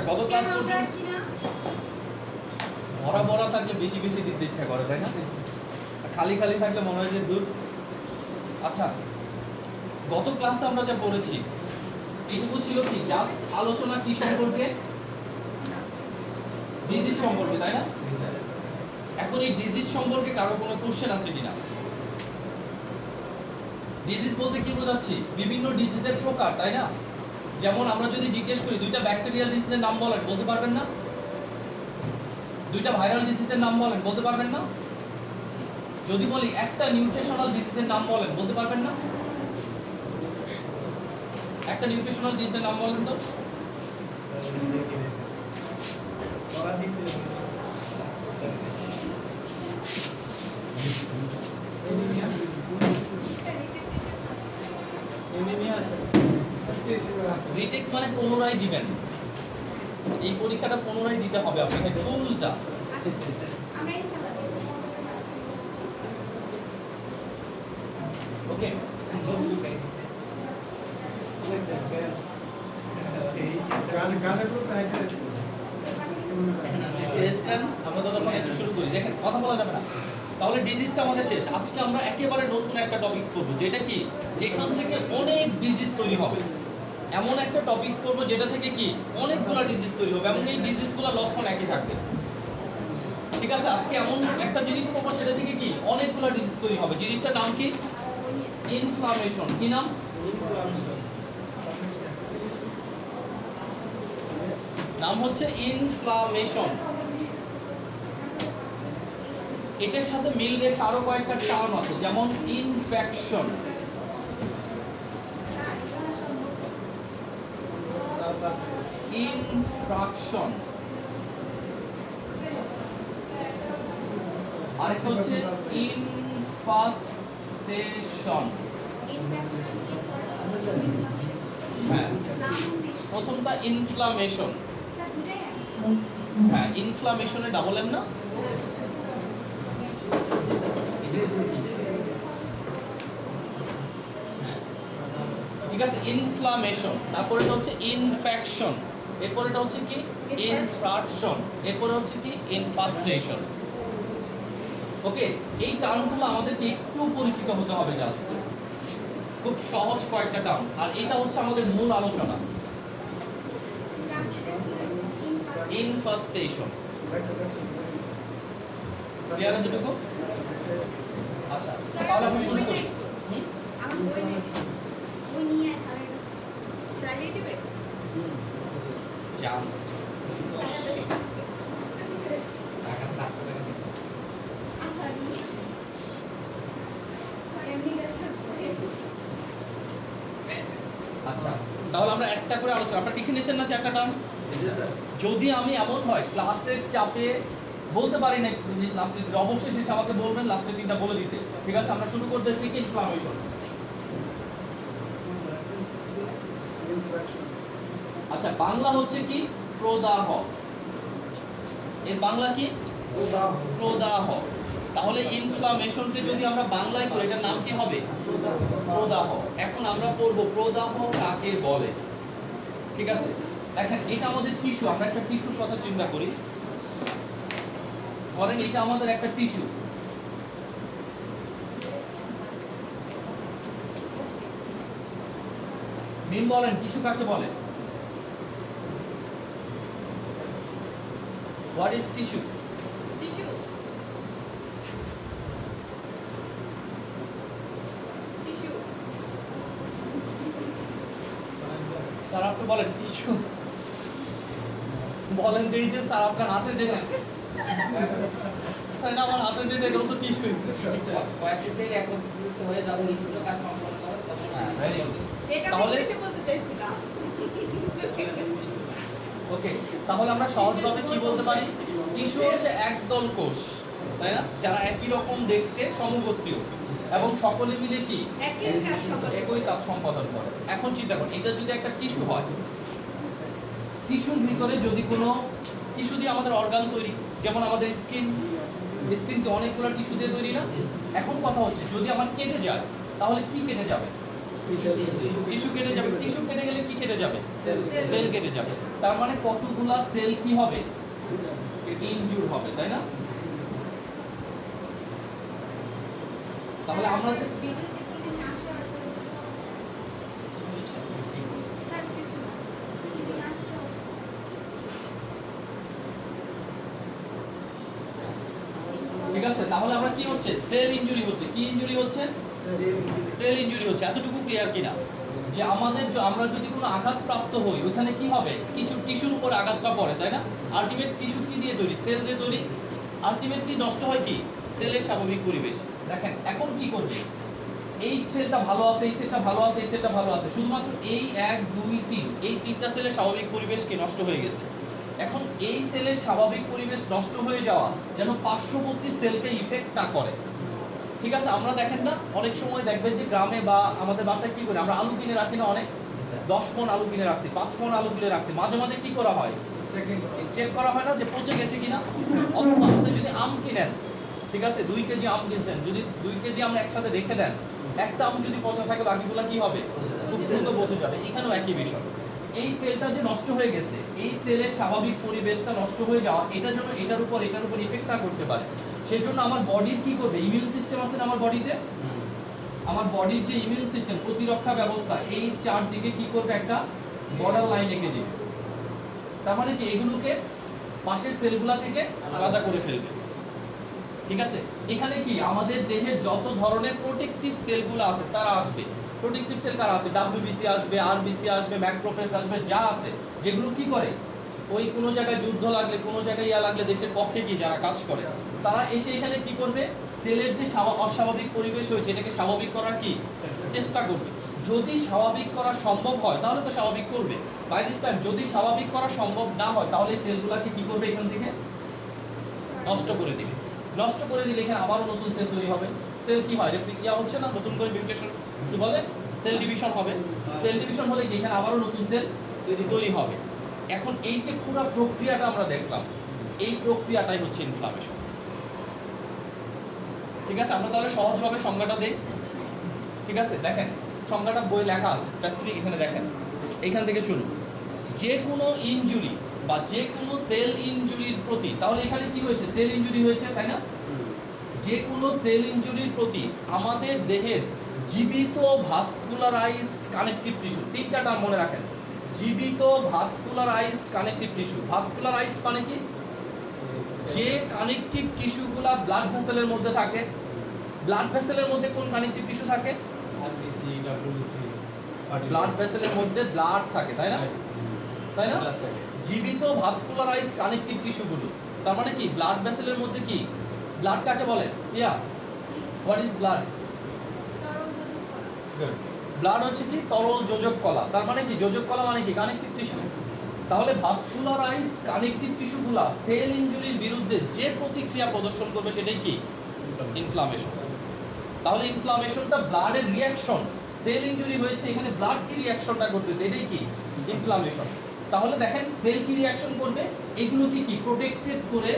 গত ক্লাস পর্যন্ত ভরা ভরা থাকলে বেশি বেশি দিতে ইচ্ছা করে, তাই না? খালি খালি থাকলে মনে হয় যে দূর। আচ্ছা, গত ক্লাসে আমরা যা পড়েছি এইটুকু ছিল কি জাস্ট আলোচনা কি সম্পর্কে? ডিজিজ সম্পর্কে, তাই না? এখন এই ডিজিজ সম্পর্কে কারো কোনো কোশ্চেন আছে কিনা? ডিজিজ বলতে কি বোঝাচ্ছি? বিভিন্ন ডিজিজের প্রকার, তাই না? যেমন আমরা যদি জিজ্ঞেস করি দুইটা ব্যাকটেরিয়াল ডিজিজের নাম বলেন, বলতে পারবেন না? দুইটা ভাইরাল ডিজিজের নাম বলেন, বলতে পারবেন না? যদি বলি একটা নিউট্রিশনাল ডিজিজের নাম বলেন, বলতে পারবেন না? একটা নিউট্রিশনাল ডিজিজের নাম বলেন তো। রিটেক মানে পুনরায় দিবেন, এই পরীক্ষাটা পুনরায় দিতে হবে আপনাকে ফুলটা। ওকে, আমরা তো তখন একটু শুরু করি, দেখেন কথা বলা যাবে না। তাহলে ডিজিজটা আমাদের শেষ। আজকে আমরা একেবারে নতুন একটা টপিকস পড়বো, যেটা কি যেখান থেকে অনেক ডিজিজ তৈরি হবে। এমন একটা টপিকস পড়বো যেটা থেকে কি অনেকগুলো ডিজিজ তৈরি হবে এবং এই ডিজিজগুলোর লক্ষণ একই থাকবে। ঠিক আছে, আজকে এমন একটা জিনিস পড়বো সেটা থেকে কি অনেকগুলো ডিজিজ তৈরি হবে। জিনিসটার নাম কি? ইনফ্লামেশন। কি নাম? নাম হচ্ছে ইনফ্লামেশন। এটার সাথে মিল রেখে আরো কয়েকটা টার্ম আছে, যেমন ইনফেকশন, ইনফ্রাকশন, আরেকটা হচ্ছে ইনফাস্টেশন। হ্যাঁ, প্রথমটা ইনফ্লামেশন। হ্যাঁ, ইনফ্লামেশনে ডাবল এম না? ঠিক আছে, ইনফ্লামেশন। তারপরেটা হচ্ছে ইনফেকশন, এরপরেটা হচ্ছে কি ইনফ্রাকশন, এরপরে হচ্ছে কি ইনফাস্টেশন। ওকে, এই টার্মগুলো আমাদেরকে একটু পরিচিত হতে হবে, জাস্ট খুব সহজ কয়েকটা টার্ম। আর এটা হচ্ছে আমাদের মূল আলোচনা, ইনফাস্টেশন। ক্লিয়ার আছে দেখো? আচ্ছা, তাহলে আমরা শুরু করি। জাম আচ্ছা, তাহলে আমরা একটা করে আলোচনা। আপনারা লিখে নিয়েছেন না চারটা টার্ম? যদি আমি এমন হয় ক্লাসের চাপে বলতে পারি না লাস্টের দিকে, অবশ্যই শেষে আমাকে বলবেন লাস্টের দিনটা বলে দিতে। ঠিক আছে, আমরা শুরু করতেছি কি ইনফ্লামেশন। আচ্ছা, বাংলা হচ্ছে কি প্রদাহ। এর বাংলা কি? প্রদাহ। তাহলে ইনফ্লামেশনকে যদি আমরা বাংলায় করি এটার নাম কি হবে? প্রদাহ। এখন আমরা পড়ব প্রদাহ কাকে বলে। ঠিক আছে, দেখেন এটা আমাদের টিস্যু। আমরা একটা টিস্যুর কথা চিন্তা করি। ধরেন এটা আমাদের একটা টিস্যু। মিম বলেন টিস্যু কাকে বলে? What is tissue? Tissue. Tissue. Sir আপনি বলেন টিস্যু বলেন যে এই যে স্যার আপনার হাতে যেটা, তাই না? আমার হাতে যেটা এটা তো টিস্যু। কয়েকদিন একত্রিত হয়ে যাবে নির্দিষ্ট কাজ সম্পন্ন করে তখন তাহলে বলতে চাইছিলাম। ওকে, তাহলে আমরা সহজভাবে কি বলতে পারি? টিস্যু হচ্ছে একদল কোষ, তাই না? যারা একই রকম দেখতে, সমগোত্রীয় এবং সকলে মিলে কি একই কাজ সম্পাদন করে। এখন চিন্তা করুন, এটা যদি একটা টিস্যু হয়, টিস্যুর ভিতরে যদি কোনো টিস্যু দিয়ে আমাদের অর্গান তৈরি, যেমন আমাদের স্কিন কি অনেকগুলো টিস্যু দিয়ে তৈরি না? এখন কথা হচ্ছে যদি আমার কেটে যায় তাহলে কি কেটে যাবে? টিস্যু কেটে যাবে। টিস্যু কেটে গেলে কি কেটে যাবে? সেল কেটে যাবে। তার মানে কতগুলা সেল কি হবে? ইনজুর হবে, তাই না? তাহলে আমরা যে ঠিক আছে, তাহলে আমরা কি হচ্ছে? সেল ইনজুরি হচ্ছে। কি ইনজুরি হচ্ছে? সেল ইনজুরি হচ্ছে। এতটুকু ক্লিয়ার কিনা? যে আমরা যদি কোনো আঘাত প্রাপ্ত হই, ওখানে কি হবে? কিছু টিস্যুর উপর আঘাতটা পড়ে, তাই না? আলটিমেট টিস্যু কি দিয়ে তৈরি? সেল দিয়ে তৈরি। আলটিমেটলি নষ্ট হয় কি? সেলের স্বাভাবিক পরিবেশ। দেখেন এখন কি করছে? এই সেলটা ভালো আছে, এই সেলটা ভালো আছে, এই সেলটা ভালো আছে, শুধুমাত্র এই 1 2 3 এই তিনটা সেলের স্বাভাবিক পরিবেশ কি নষ্ট হয়ে গেছে। এখন এই সেলের স্বাভাবিক পরিবেশ নষ্ট হয়ে যাওয়া যেন পার্শ্ববর্তী সেলকে ইফেক্ট না করে। ঠিক আছে, আমরা দেখেন না অনেক সময় দেখবেন যে গ্রামে বা আমাদের বাসায় কি করে, আমরা আলু কিনে রাখি না, অনেক 10 মণ আলু কিনে রাখছি, 5 মণ আলু কিনে রাখছি, মাঝে মাঝে কি করা হয়? চেক করা হয় না যে পচে গেছে কিনা। অথবা আপনি যদি আম কিনেন, ঠিক আছে, 2 কেজি আম কিনছেন, যদি 2 কেজি আমরা একসাথে রেখে দেন, একটা আম যদি পচা থাকে বাকিগুলো কি হবে? খুব দ্রুত পচে যাবে। এখানেও একই বিষয়। এই সেলটা যে নষ্ট হয়ে গেছে, এই সেলের স্বাভাবিক পরিবেশটা নষ্ট হয়ে যাওয়া, এটা যেন এটার উপর ইফেক্ট না করতে পারে, সেই জন্য আমার বডির কি করবে? ইমিউন সিস্টেম আছে না আমার বডিতে, আমার বডির যে ইমিউন সিস্টেম, প্রতিরক্ষা ব্যবস্থা, এই চারদিকে কি করবে? একটা বর্ডার লাইন এঁকে দিবে। তার মানে কি এগুলোকে পাশের সেলগুলা থেকে আলাদা করে ফেলবে। ঠিক আছে, এখানে কি আমাদের দেহের যত ধরনের প্রোটেক্টিভ সেলগুলো আছে তারা আসবে। প্রোটেক্টিভ সেল কারা আছে? ডাব্লিউবিসি আসবে, আরবিসি আসবে, ম্যাক্রোফেজ আসবে, যা আছে, যেগুলো কি করে ওই কোনো জায়গায় যুদ্ধ লাগলে, কোনো জায়গায় লাগলে দেশের পক্ষে কি যারা কাজ করে, তারা এসে এখানে কি করবে? সেলের যে অস্বাভাবিক পরিবেশ হয়েছে এটাকে স্বাভাবিক করার কি চেষ্টা করবে। যদি স্বাভাবিক করা সম্ভব হয় তাহলে তো স্বাভাবিক করবে। বাই দিস টাইম যদি স্বাভাবিক করা সম্ভব না হয় তাহলে সেলগুলোকে কি করবে? এখান থেকে নষ্ট করে দিবে। নষ্ট করে দিলে এখানে আবারও নতুন সেল তৈরি হবে। সেল কি হয়? রেপ্লিকা হচ্ছে না, নতুন করে মিউটেশন কি বলে? সেল ডিভিশন হবে। সেল ডিভিশন হলে কি এখানে আবারও নতুন সেল তৈরি হবে। এখন এই যে পুরো প্রক্রিয়াটা আমরা দেখলাম, এই প্রক্রিয়াটাই হচ্ছে ইনফ্লামেশন। ঠিক আছে, আমরা তাহলে সহজভাবে সংজ্ঞাটা দেই। ঠিক আছে, দেখেন সংজ্ঞাটা বই লেখা আছে স্পেসিফিক, এখানে দেখেন, এখান থেকে শুরু। যে কোনো ইনজুরি বা যে কোনো সেল ইনজুরির প্রতি, তাহলে এখানে কি হয়েছে? সেল ইনজুরি হয়েছে, তাই না? যে কোনো সেল ইনজুরির প্রতি আমাদের দেহের জীবিত ভাস্কুলারাইজড কানেকটিভ টিস্যু, তিনটা টার্ম মনে রাখেন। জীবিত ভাস্কুলারাইজড কানেকটিভ টিস্যু। ভাস্কুলারাইজড মানে কি? যে কানেকটিভ টিস্যুগুলা ব্লাড ভেসেলের মধ্যে থাকে। ব্লাড ভেসেলের মধ্যে কোন কানেকটিভ টিস্যু থাকে? আরবিসি, ডাব্লিউবিসি, ব্লাড ভেসেলের মধ্যে ব্লাড থাকে, তাই না? তাই না? জীবিত ভাস্কুলারাইজড কানেকটিভ টিস্যুগুলো, তার মানে কি ব্লাড ভেসেলের মধ্যে কি ব্লাড কাকে বলে? What is blood? ব্লাড হচ্ছে কি? তরল যোজক কলা। তার মানে কি যোজক কলা মানে কি? Connective tissue. তাহলে ভাস্কুলারাইজড কানেকটিভ টিস্যুগুলা সেল ইনজুরির বিরুদ্ধে যে প্রতিক্রিয়া প্রদর্শন করবে সেটাই কি? ইনফ্লামেশন। তাহলে ইনফ্লামেশনটা ব্লাডের রিঅ্যাকশন। সেল ইনজুরি হয়েছে, এখানে ব্লাড কি রিঅ্যাকশনটা করতেছে, এটাই কি? ইনফ্লামেশন। তাহলে দেখেন সেল কি রিঅ্যাকশন করবে? এগুলোকে কি প্রোটেক্টেড করে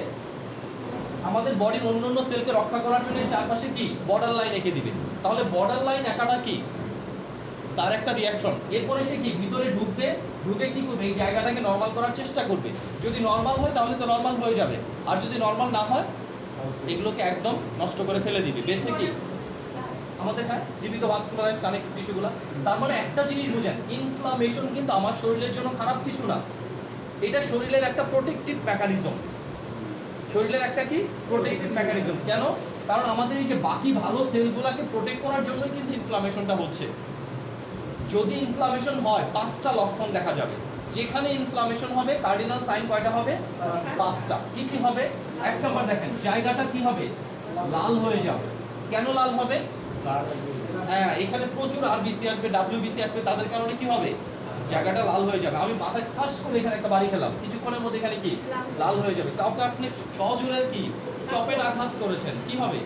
আমাদের বডির অন্যান্য সেলকে রক্ষা করার জন্য চারপাশে কি বর্ডার লাইন এঁকে দিবে। তাহলে বর্ডার লাইন একাটা কি? তার একটা রিঅ্যাকশন। এরপরে সে কি ভিতরে ঢুকবে, ঢুকে কি করবে? এই জায়গাটাকে নরমাল করার চেষ্টা করবে। যদি নরমাল হয় তাহলে তো নরমাল হয়ে যাবে, আর যদি নরমাল না হয় এগুলোকে একদম নষ্ট করে ফেলে দিবে। বেঁচে কি আমাদের জীবিত ভাস্কুলারাইজড কানেকটিভ টিস্যুগুলো। তার মানে একটা জিনিস বুঝেন, ইনফ্লামেশন কিন্তু আমার শরীরের জন্য খারাপ কিছু না। এটা শরীরের একটা প্রোটেক্টিভ মেকানিজম। শরীরের একটা কি প্রোটেক্টিভ মেকানিজম। কেন? কারণ আমাদের এই যে বাকি ভালো সেলগুলোকে প্রোটেক্ট করার জন্যই কিন্তু ইনফ্লামেশনটা হচ্ছে। যদি ইনফ্লামেশন হয় 5টা লক্ষণ দেখা যাবে। যেখানে ইনফ্লামেশন হবে কার্ডিনাল সাইন কয়টা হবে? 5টা। কি কি হবে? এক নম্বর দেখেন, জায়গাটা কি হবে? লাল হয়ে যাবে। কেন লাল হবে? হ্যাঁ, এখানে প্রচুর আরবিসি আসবে, ডাব্লিউবিসি আসবে, তাদের কারণে কি হবে? জায়গাটা লাল হয়ে যাবে। আমি মাথায় ঠাস করে এখানে একটা বাড়ি খেলাম, কিছুক্ষণের মধ্যে এখানে কি লাল হয়ে যাবে। কাউকে আপনি সজোরে কি চপের আঘাত করেছেন, কি হবে?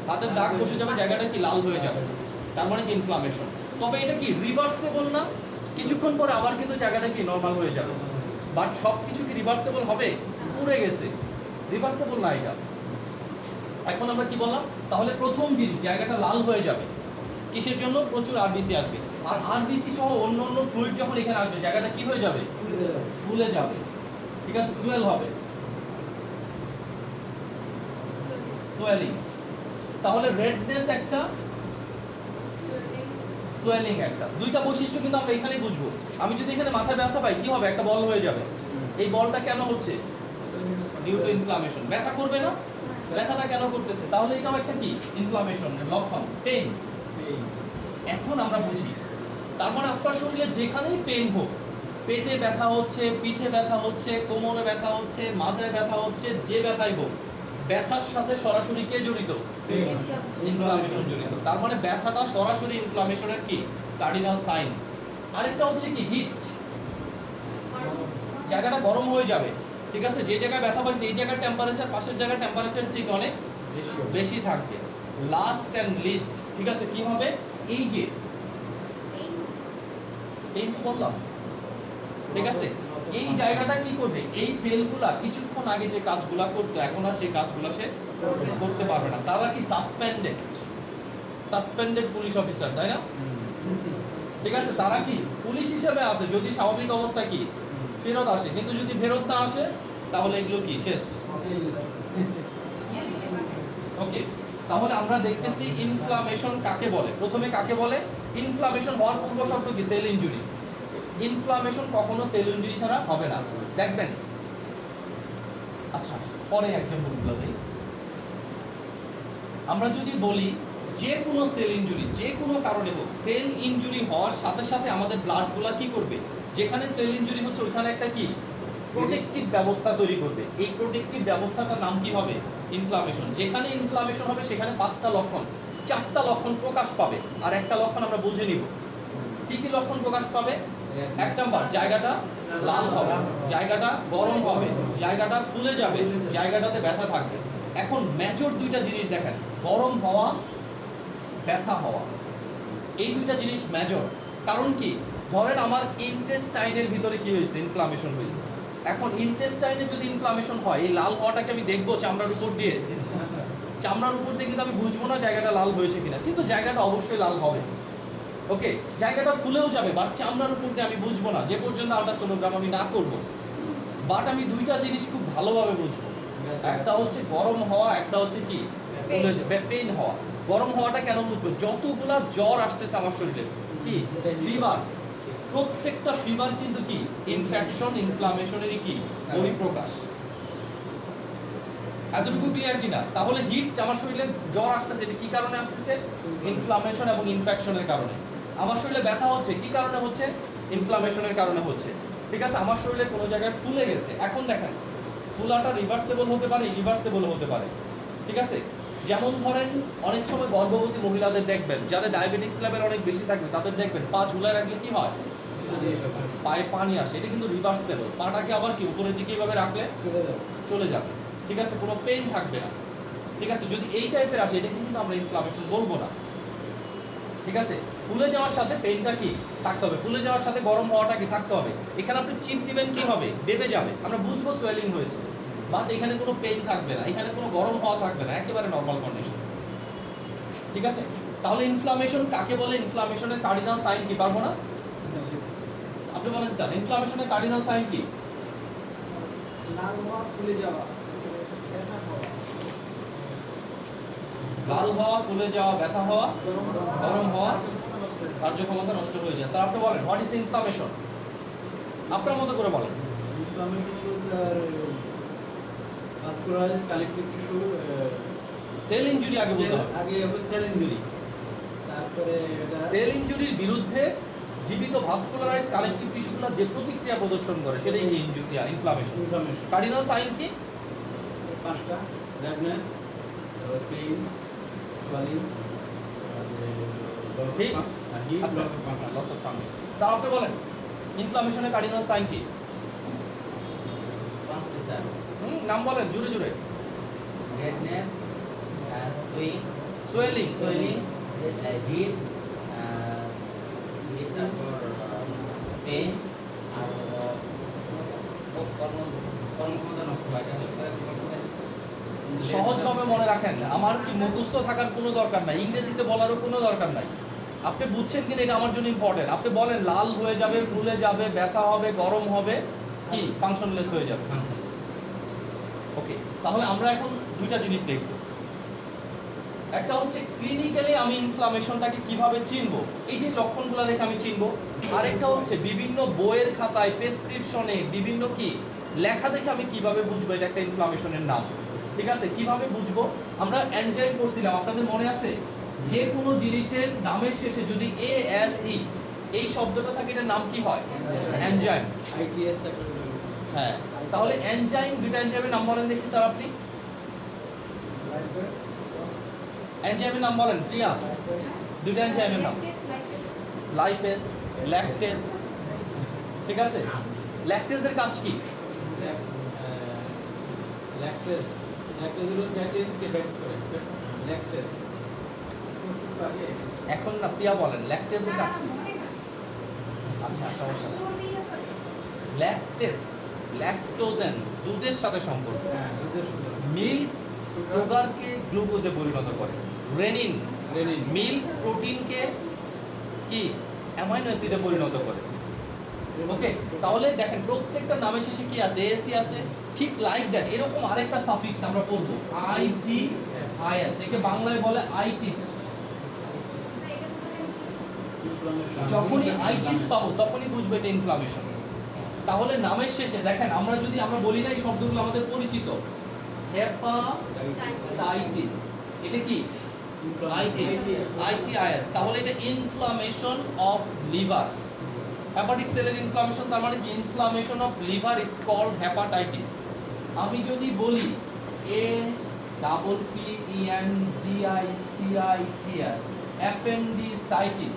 হাতের দাগ বসে যাবে, জায়গাটা কি লাল হয়ে যাবে। তার মানে কি ইনফ্লামেশন। তবে এটা কি রিভার্সেবল না? কিছুক্ষণ পরে আবার কিন্তু জায়গাটা কি নরমাল হয়ে যাবে। বাট সব কিছু কি রিভার্সেবল হবে? পুড়ে গেছে, রিভার্সেবল না এটা। এখন আমরা কি বললাম? তাহলে প্রথম জিনিস জায়গাটা লাল হয়ে যাবে। কিসের জন্য? প্রচুর আরবিসি আসবে। আর আরবিসি সহ অন্য অন্য ফ্লুইড যখন এখানে আসবে জায়গাটা কি হয়ে যাবে? ফুলে যাবে। ঠিক আছে, সুয়েল হবে, সোয়েলিং। তাহলে রেডনেস একটা, সোয়েলিং একটা, দুইটা বৈশিষ্ট্য কিন্তু আমরা এখানেই বুঝবো। আমি যদি এখানে মাথায় ব্যথা পাই কি হবে? একটা বল হয়ে যাবে। এই বলটা কেন হচ্ছে? Due to inflammation. ব্যথা করবে না? ব্যথাটা কেন করতেছে? তাহলে এটাও একটা কি? ইনফ্লামেশন লক্ষণ, পেইন। এখন আমরা বুঝি, তার মানে আপনার শরীরে যেখানেই পেইন হোক, পেটে ব্যথা হচ্ছে, পিঠে ব্যথা হচ্ছে, কোমরে ব্যথা হচ্ছে, মাথায় ব্যথা হচ্ছে, যে ব্যথাই হোক, ব্যথার সাথে সরাসরি কে জড়িত? ইনফ্লামেশন জড়িত। তার মানে ব্যথাটা সরাসরি ইনফ্লামেশনের কি? Cardinal sign. আরেকটা হচ্ছে কি? হিট, জায়গাটা গরম হয়ে যাবে। ঠিক আছে, যে জায়গায় ব্যথা পাইছে এই জায়গার টেম্পারেচার পাশের জায়গার টেম্পারেচার চেয়ে অনেক বেশি থাকবে। লাস্ট এন্ড লিস্ট, ঠিক আছে, কি হবে? এই যে পেইন তো বললাম, ঠিক আছে, এই জায়গাটা কি করবে? এই সেলগুলা কিছুক্ষণ আগে যে কাজগুলা করতো এখন আর সেই কাজগুলা সে করতে পারবে না। তারা কি? সাসপেন্ডেড পুলিশ অফিসার, তাই না? ঠিক আছে, তারা কি পুলিশ হিসেবে আছে যদি স্বাভাবিক অবস্থায় কি ফেরত আসে, কিন্তু যদি ফেরত না আসে তাহলে এগুলো কি শেষ। ওকে, তাহলে আমরা দেখতেছি ইনফ্লামেশন কাকে বলে। প্রথমে কাকে বলে? ইনফ্লামেশন হওয়ার পূর্ব শর্ত কি? Sell injury. ইনফ্লামেশন কখনো সেল ইনজুরি ছাড়া হবে না, দেখবেন। আচ্ছা, পরে এক্সাম্পলগুলো দেই। আমরা যদি বলি যে কোনো সেল ইনজুরি যে কোনো কারণে হোক, সেল ইনজুরি হওয়ার সাথে সাথে আমাদের ব্লাডগুলা কি করবে? যেখানে সেল ইনজুরি হচ্ছে ওখানে একটা কি প্রোটেক্টিভ ব্যবস্থা তৈরি করবে। এই প্রোটেক্টিভ ব্যবস্থাটার নাম কি হবে? ইনফ্লামেশন। যেখানে ইনফ্লামেশন হবে সেখানে 5টা লক্ষণ, 4টা লক্ষণ প্রকাশ পাবে। আর একটা লক্ষণ আমরা বুঝে নিব। কি কি লক্ষণ প্রকাশ পাবে? 1 নাম্বার, জায়গাটা লাল হবে, জায়গাটা গরম হবে, জায়গাটা ফুলে যাবে, জায়গাটাতে ব্যথা থাকবে। এখন মেজর দুইটা জিনিস দেখেন, গরম হওয়া, ব্যথা হওয়া, এই দুইটা জিনিস মেজর। কারণ কি? ধরেন আমার ইন্টেস্টাইনের ভিতরে কি হয়েছে? ইনফ্লামেশন হয়েছে। এখন ইন্টেস্টাইনে যদি ইনফ্লামেশন হয়, এই লাল হওয়াটাকে আমি দেখবো চামড়ার উপর দিয়ে? চামড়ার উপর দিয়ে কিন্তু আমি বুঝবো না জায়গাটা লাল হয়েছে কিনা, কিন্তু জায়গাটা অবশ্যই লাল হবে। ওকে, জায়গাটা ফুলেও যাবে, বাট চামড়ার উপর দিয়ে আমি বুঝবো না যে পর্যন্ত আল্ট্রাসোনোগ্রাম আমি না করবো। বাট আমি দুইটা জিনিস খুব ভালোভাবে বুঝবো, একটা হচ্ছে গরম হওয়া, একটা হচ্ছে কি ফুলে পেইন হওয়া। গরম হওয়াটা কেন বুঝবো? যতগুলা জ্বর আসতেছে আমার শরীরে, কি ফিভার, প্রত্যেকটা ফিভার কিন্তু কি ইনফেকশন, ইনফ্লামেশনেরই কি বহিঃপ্রকাশ। এতটুকু ক্লিয়ার কিনা? তাহলে হিট, আমার শরীরে জ্বর আসতেছে, এটা কি কারণে আসতেছে? ইনফ্লামেশন এবং ইনফেকশনের কারণে। আমার শরীরে ব্যথা হচ্ছে, কি কারণে হচ্ছে? ইনফ্লামেশনের কারণে হচ্ছে। ঠিক আছে, আমার শরীরে কোনো জায়গায় ফুলে গেছে। এখন দেখেন, ফুলাটা রিভার্সেবল হতে পারে, ইরিভার্সেবল হতে পারে। ঠিক আছে, যেমন ধরেন অনেক সময় গর্ভবতী মহিলাদের দেখবেন, যাদের ডায়াবেটিক্স লেভেল অনেক বেশি থাকবে তাদের দেখবেন পা ঝুলায় রাখলে কি হয়? পায়ে পানি আসে। এটা কিন্তু রিভার্সেবল। পাটাকে আবার কি উপরের দিকে এইভাবে রাখলে চলে যাবে। ঠিক আছে, কোনো পেইন থাকবে না। ঠিক আছে, যদি এই টাইপের আসে এটা কিন্তু আমরা ইনফ্লামেশন বলবো না। ঠিক আছে, ফুলে যাওয়ার সাথে পেইনটা কি থাকতে হবে, ফুলে যাওয়ার সাথে গরম হওয়াটা কি থাকতে হবে। এখানে আপনি চিপ দিবেন কি হবে? দেবে যাবে, আমরা বুঝবো সোয়েলিং হয়েছে, বাট এখানে কোনো পেইন থাকবে না, এখানে কোনো গরম হওয়া থাকবে না, একেবারে নর্মাল কন্ডিশন। ঠিক আছে, তাহলে ইনফ্লামেশন কাকে বলে? ইনফ্লামেশনের কার্ডিনাল সাইন কি? পারবো না? আপনি বলেন স্যার, ইনফ্লামেশনের কার্ডিনাল সাইন কি? লাল হওয়া, ফুলে যাওয়া, ব্যথা হওয়া, লাল হওয়া, ফুলে যাওয়া, ব্যথা হওয়া, গরম হওয়া, কার্যক্ষমতা নষ্ট হয়ে যায়। কার্যক্ষমতা নষ্ট হয়ে যায়। স্যার আপনি বলেন, হোয়াট ইজ ইনফ্লামেশন? আপনার মতো করে বলেন। Inflammation is vascularized connective tissue, sell injury আগে বলতে হবে। আগে হবে সেল ইনজুরি, তারপরে এটা সেল ইনজুরির বিরুদ্ধে জীবিত ভাস্কুলারাইজ কানেকটিভ টিস্যুগুলো যে প্রতিক্রিয়া প্রদর্শন করে সেটাই কি injury, inflammation. Inflammation. Cardinal sign কি? 5টা, রেডনেস, পেইন, সোয়েলিং, Heat? আচ্ছা, লস অফ ফাংশন। স্যার আপনি বলেন, ইনফ্লামেশনের কার্ডিনাল সাইন কি? নাম বলেন জোরে জোরে। রেডনেস, সোয়েলিং, সোয়েলিং, হিট, তারপর পেইন আর কর্মক্ষমতা নষ্ট হয়। সহজভাবে মনে রাখেন, আমার কি মুখস্থ থাকার কোনো দরকার নাই, ইংরেজিতে বলারও কোনো দরকার নাই। আপনি বুঝছেন কিনা এটা আমার জন্য ইম্পর্টেন্ট। আপনি বলেন লাল হয়ে যাবে, ফুলে যাবে, ব্যথা হবে, গরম হবে, কি ফাংশনলেস হয়ে যাবে। ওকে, তাহলে আমরা এখন দুইটা জিনিস দেখব। একটা হচ্ছে ক্লিনিক্যালি আমি ইনফ্লামেশনটাকে কিভাবে চিনবো, এই যে লক্ষণগুলো দেখে আমি চিনবো। আরেকটা হচ্ছে বিভিন্ন বইয়ের খাতায়, প্রেসক্রিপশনে বিভিন্ন কি লেখা দেখে আমি কিভাবে বুঝবো এটা একটা ইনফ্লামেশনের নাম। ঠিক আছে, কিভাবে বুঝবো? আমরা এনজাইম পড়ছিলাম, আপনাদের মনে আছে? যে কোনো জিনিসের নামের শেষে যদি ASE এই শব্দটা থাকে, এটার নাম কি হয়? এনজাইম। ITS থাকে। হ্যাঁ, তাহলে এনজাইম, দুইটা এনজাইমের নাম বলেন দেখি স্যার আপনি। এনজাইমের নাম বলেন প্রিয়া, দুইটা এনজাইমের নাম। Lipase, lactase. ঠিক আছে, ল্যাকটেসের কাজ কি? ল্যাকটেস হলো ফ্যাটি অ্যাসিডকে ব্যাক করে। ল্যাকটেস এখন না প্রিয়া বলেন ল্যাকটেসের কাজ কি? আচ্ছা, সমস্যা নেই। ল্যাকটেস, ল্যাকটোজেন দুধের সাথে সম্পর্ক। হ্যাঁ, সুদের সুদের। মিল্ক সুগারকে গ্লুকোজে পরিণত করে। রেনিন, মিল্ক প্রোটিনকে কি অ্যামাইনো অ্যাসিডে পরিণত করে। ওকে, তাহলে দেখেন প্রত্যেকটা নামের শেষে কি আছে? ASE আছে। ঠিক লাইক দ্যাট এরকম আরেকটা সাফিক্স আমরা পড়ব, ITIS, একে বাংলায় বলে আইটিস। যখনই আইটিস পাবো তখনই বুঝবো এটা ইনফ্লামেশন। তাহলে নামের শেষে দেখেন, আমরা যদি আমরা বলি না এই শব্দগুলো আমাদের পরিচিত, হেপাটাইটিস, এটা কি? ITIS, তাহলে এটা ইনফ্লামেশন অফ লিভার। হেপাটিক সেলের ইনফ্লামেশন, তার মানে কি inflammation of liver is called hepatitis. আমি যদি বলি APPENDICITS, অ্যাপেন্ডিসাইটিস,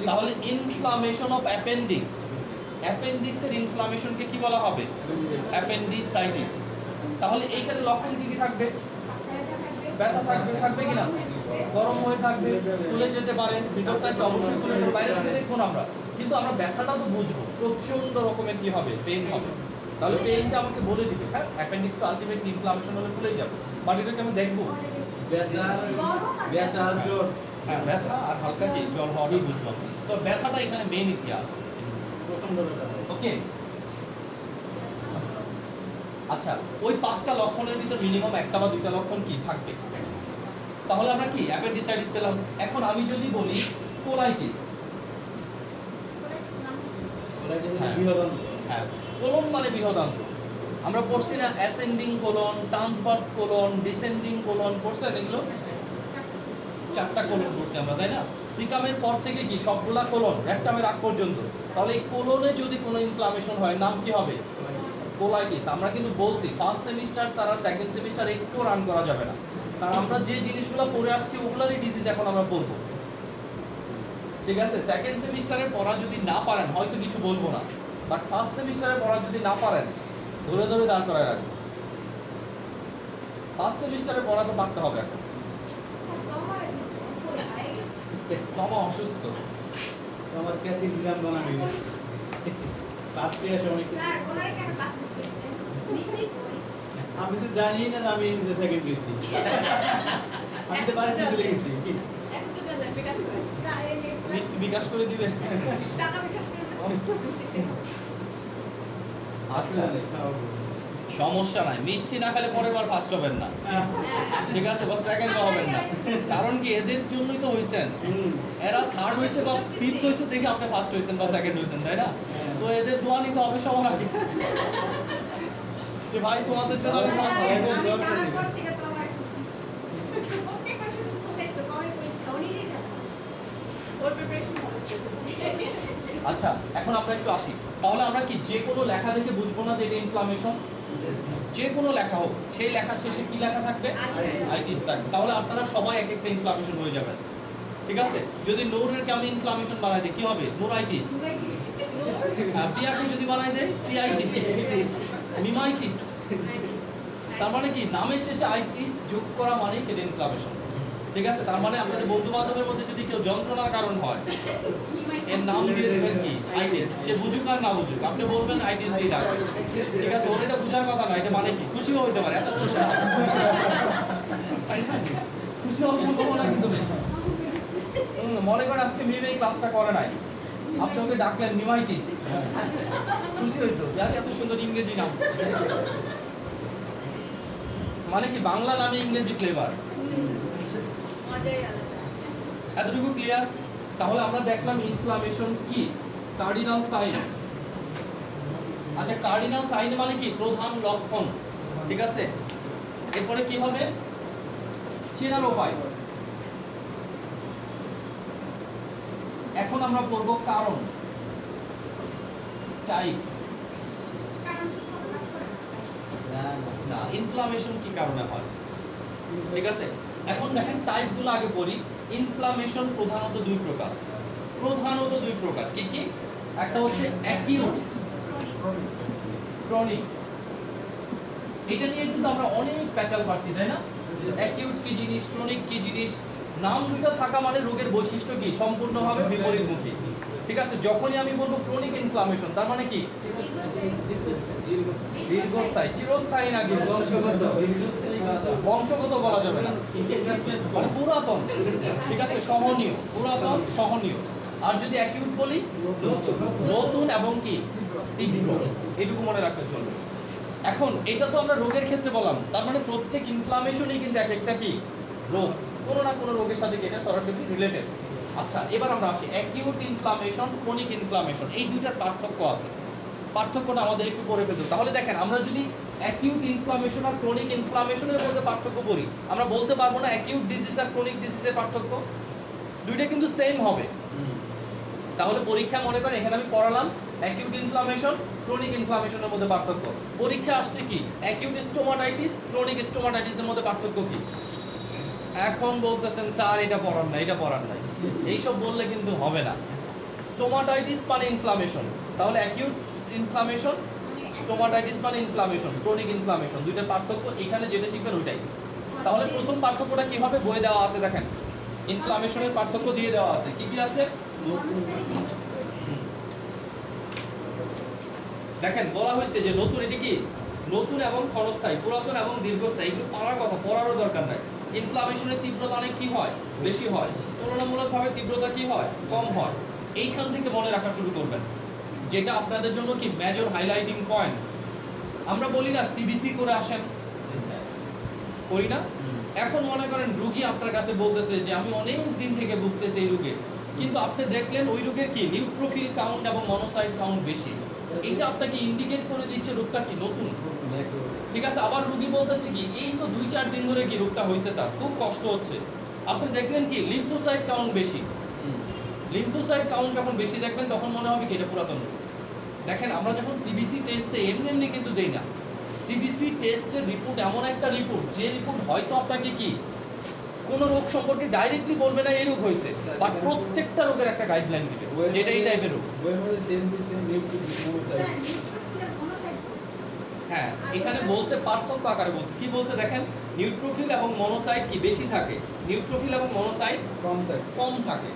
তাহলে ইনফ্লামেশন অফ অ্যাপেন্ডিক্স। অ্যাপেন্ডিক্সের ইনফ্লামেশনকে কি বলা হবে? অ্যাপেন্ডিসাইটিস। তাহলে এইখানে লক্ষণ কি কি থাকবে? ব্যথা থাকবে, থাকবে কিনা? গরম হয়ে থাকবে, ফুলে যেতে পারে, ভিতরটা কি অবশ্যই ফুলে যাবে, বাইরে থেকে দেখবো না আমরা, কিন্তু আমরা ব্যথাটা তো বুঝবো, প্রচন্ড রকমের কি হবে? পেইন হবে। তাহলে পেইনটা আমাকে বলে দিবে, হ্যাঁ অ্যাপেন্ডিক্স তো আলটিমেটলি ইনফ্লামেশন হলে ফুলেই যাবে, বাট এটাকে আমি দেখবো। ব্যথা জ্বর। হ্যাঁ, ব্যথা আর হালকা কি জ্বর হওয়াটা বুঝবো। তো ব্যথাটা এখানে মেইন ইতিহাস। প্রচন্ড ব্যথা। ওকে, আচ্ছা, ওই পাঁচটা লক্ষণের ভিতর মিনিমাম একটা বা দুইটা লক্ষণ কি থাকবে। তাহলে আমরা কি অ্যাপেন্ডিসাইটিস পেলাম। এখন আমি যদি বলি কোলাইটিস, হ্যাঁ কোলন মানে বৃহদান্ত্র। আমরা পড়ছি না ascending colon, transverse colon, descending colon, পড়ছেন এগুলো? চারটা কোলন পড়ছি আমরা, তাই না? সিকামের পর থেকে কি সবগুলা কোলন, রেকটামের আগ পর্যন্ত। তাহলে এই কোলনে যদি কোনো ইনফ্লামেশন হয়, নাম কি হবে? কোলাইটিস। আমরা কিন্তু বলছি ফার্স্ট সেমিস্টার ছাড়া সেকেন্ড সেমিস্টার একটু রান করা যাবে না, কারণ আমরা যে জিনিসগুলো পড়ে আসছি ওগুলোরই ডিজিজ এখন আমরা পড়বো। ঠিক আছে, সেকেন্ড সেমিস্টারে পড়া যদি না পারেন হয়তো কিছু বলবো না, বাট ফার্স্ট সেমিস্টারে পড়া যদি না পারেন ধরে ধরে দাঁড় করায় রাখবো। ফার্স্ট সেমিস্টারে পড়া তো পারতে হবে। এখন তোমা অসুস্থ, আমার খ্যাতি দিলাম বানাবি পাঁচটি আসে অনেক কিছু। আমি তো জানি না যে আমি সেকেন্ড গেছি, আমি তো বাড়িতে চলে গেছি। মিষ্টি বিকাশ করে দিবে। আচ্ছা, সমস্যা নাই, মিষ্টি না খেলে পরের বার ফার্স্ট হবেন না, ঠিক আছে, বা সেকেন্ড হবেন না। কারণ কি এদের জন্যই তো হইছেন, এরা থার্ড হইছে বা ফিফথ হইছে দেখে আপনি ফার্স্ট হইছেন বা সেকেন্ড হইছেন, তাই না? সো এদের দোয়া নিতে হবে সবার আগে যে ভাই তোমাদের জন্য আমি ফার্স্ট হইছি। আচ্ছা, এখন আমরা একটু আসি। তাহলে আমরা কি যে কোনো লেখা দেখে বুঝবো না যে এটা ইনফ্লামেশন? যে কোনো লেখা হোক, সেই লেখার শেষে কি লেখা থাকবে? আইটিস থাকবে। তাহলে আপনারা সবাই এক একটা ইনফ্লামেশন হয়ে যাবেন, ঠিক আছে? যদি নূরেরকে আমি ইনফ্লামেশন বানাই দিই কি হবে? নূরাইটিস। প্রিয়াকে যদি বানাই দেয় প্রিয়াইটিস, মিমাইটিস। তার মানে কি নামের শেষে আইটিস যোগ করা মানে সেটা ইনফ্লামেশন, ঠিক আছে? তার মানে আপনাদের বন্ধু বান্ধবের মধ্যে যদি কেউ যন্ত্রণার কারণ হয়, এর নাম দিয়ে দেবেন কি? আইটিস। সে বুঝুক আর না বুঝুক, আপনি বলবেন আইটিস দিয়ে ডাকবে, ঠিক আছে? ওর এটা বুঝার কথা না, এটা মানে কি খুশিও হইতে পারে, এত সুন্দর। খুশি হওয়ার সম্ভাবনা কিন্তু বেশি। মনে করেন আজকে মিম এই ক্লাসটা করে নাই, আপনি ওকে ডাকলেন নিউমাইটিস, খুশি হইতো জানি এত সুন্দর ইংরেজি নাম, মানে কি বাংলা নামে ইংরেজি ফ্লেভার। মজাই আলাদা। এতটুকু ক্লিয়ার? তাহলে আমরা দেখলাম ইনফ্লামেশন কি, কার্ডিনাল সাইন। আচ্ছা কার্ডিনাল সাইন মানে কি প্রধান লক্ষণ, ঠিক আছে। এরপরে কি হবে চেনার উপায়। এখন আমরা পড়ব কারণ, টাইপ। না, ইনফ্লামেশন কি কারণে হয়, ঠিক আছে। এখন দেখেন টাইপগুলো আগে পড়ি। ইনফ্লামেশন প্রধানত দুই প্রকার, কি কি? একটা হচ্ছে অ্যাকিউট, ক্রনিক। এটা নিয়ে কিন্তু আমরা অনেক প্যাচাল পাচ্ছি, তাই না? অ্যাকিউট কি জিনিস, ক্রনিক কি জিনিস। নাম দুটো থাকা মানে রোগের বৈশিষ্ট্য কি সম্পূর্ণভাবে বিপরীতমুখী, ঠিক আছে। যখনই আমি বলবো ক্রনিক ইনফ্লামেশন তার মানে কি দীর্ঘস্থায়ী, চিরস্থায়ী না কিন্তু বংশগত বলা যাবে না, মানে পুরাতন, ঠিক আছে, সহনীয়, পুরাতন সহনীয়। আর যদি অ্যাকিউট বলি নতুন এবং কি তীব্র, এটুকু মনে রাখতে চলবে। এখন এটা তো আমরা রোগের ক্ষেত্রে বললাম, তার মানে প্রত্যেক ইনফ্লামেশনই কিন্তু এক একটা কি রোগ, কোনো না কোনো রোগের সাথে এটা সরাসরি রিলেটেড। আচ্ছা এবার আমরা আসি অ্যাকিউট ইনফ্লামেশন, ক্রনিক ইনফ্লামেশন, এই দুইটার পার্থক্য আছে। পার্থক্যটা আমাদের একটু পড়ে ফেলতে। তাহলে দেখেন আমরা যদি অ্যাকিউট ইনফ্লামেশন আর ক্রনিক ইনফ্লামেশনের মধ্যে পার্থক্য করি, আমরা বলতে পারবো না অ্যাকিউট ডিজিজ আর ক্রনিক ডিজিজের পার্থক্য, দুইটা কিন্তু সেম হবে। তাহলে পরীক্ষা মনে করেন এখানে আমি পড়ালাম অ্যাকিউট ইনফ্লামেশন, ক্রনিক ইনফ্লামেশনের মধ্যে পার্থক্য। পরীক্ষা আসছে কি অ্যাকিউট স্টোমাটাইটিস, ক্রনিক স্টোমাটাইটিসের মধ্যে পার্থক্য কি। এখন বলতেছেন স্যার এটা পড়ার নাই, এটা পড়ার নাই, এইসব বললে কিন্তু হবে না। স্টোমাটাইটিস মানে ইনফ্লামেশন, তাহলে অ্যাকিউট ইনফ্লামেশন, স্টোমাটাইটিস মানে ইনফ্লামেশন, ক্রনিক ইনফ্লামেশন, দুইটার পার্থক্য এখানে যেটা শিখবেন ওইটাই। তাহলে প্রথম পার্থক্যটা কি হবে, বইয়ে দেওয়া আছে, দেখেন ইনফ্লামেশনের পার্থক্য দিয়ে দেওয়া আছে। কি কি আছে দেখেন, বলা হয়েছে যে নতুন, এটি কি নতুন এবং ক্ষণস্থায়ী, পুরাতন এবং দীর্ঘস্থায়ী। এগুলো পড়ার কথা, পড়ারও দরকার নাই। ইনফ্লামেশনের তীব্রতা অনেক কি হয় বেশি হয়, তুলনামূলকভাবে তীব্রতা কি হয় কম হয়। এইখান থেকে মনে রাখা শুরু করবেন, যেটা আপনাদের জন্য কি মেজর হাইলাইটিং পয়েন্ট। আমরা বলি না সিবিসি করে আসেন, করি না? এখন মনে করেন রোগী আপনার কাছে বলতেছে যে আমি অনেক দিন থেকে ভুগতেছি এই রোগে, কিন্তু আপনি দেখলেন ওই রোগের কি নিউট্রোফিল কাউন্ট এবং মনোসাইট কাউন্ট বেশি, এটা আপনাকে ইন্ডিকেট করে দিচ্ছে রোগটা কি নতুন, ঠিক আছে। আবার রোগী বলতেছে কি এই তো 2-4 দিন ধরে কি রোগটা হয়েছে, তার খুব কষ্ট হচ্ছে, আপনি দেখলেন কি লিম্ফোসাইট কাউন্ট বেশি। লিম্ফোসাইট কাউন্ট যখন বেশি দেখবেন তখন মনে হবে কি এটা পুরাতন রোগ। দেখেন আমরা যখন সিবিসি টেস্টে এমনি এমনি কিন্তু দেই না, সিবিসি টেস্টের রিপোর্ট এমন একটা রিপোর্ট, যে রিপোর্ট হয়তো আপনাকে কি কোন রোগ সম্পর্কে ডাইরেক্টলি বলবে না এই রোগ হয়েছে, বাট প্রত্যেকটা রোগের একটা গাইডলাইন দিবে যেটা এই টাইপের রোগ। হ্যাঁ এখানে বলছে পার্থক্য আকারে বলছে, কি বলছে দেখেন নিউট্রোফিল এবং মনোসাইট কি বেশি থাকে, নিউট্রোফিল এবং মনোসাইট কম থাকে,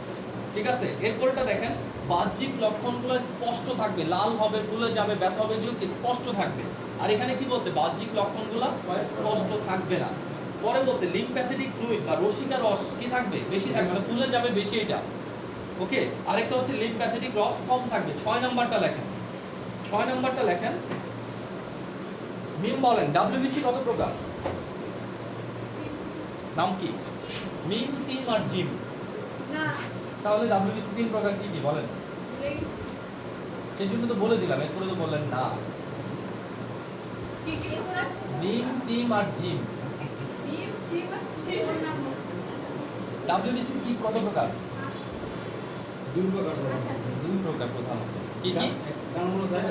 ঠিক আছে। এরপরটা দেখেন বাহ্যিক লক্ষণগুলো স্পষ্ট থাকবে, লাল হবে, ফুলে যাবে, ব্যথা হবে, এগুলো কি স্পষ্ট থাকবে। আর এখানে কি বলছে বাহ্যিক লক্ষণগুলো স্পষ্ট থাকবে না। পরে বলছে লিম্ফ্যাথেটিক ফ্লুইড বা রসিকা রস কি থাকবে বেশি থাকবে, মানে ফুলে যাবে বেশি এটা, ওকে। আরেকটা হচ্ছে লিম্ফ্যাথেটিক রস কম থাকবে। 6 নাম্বারটা লেখেন, 6 নাম্বারটা লেখেন। মিম বলেন ডব্লিউবিসি কত প্রকার, নাম কি? মিম, টিম আর জিম। না তাহলে ডব্লিউবিসি 3 প্রকার কি কি বলেন? সেই জন্য তো বলে দিলাম, এরপরে তো বললেন না। কি কি স্যার? মিম, টিম আর জিম। মিম টিম আছে। ডব্লিউবিসি কি কত প্রকার? 2 প্রকার। 2 প্রকার প্রধানত। কি কি? গ্রানুলোসাইট,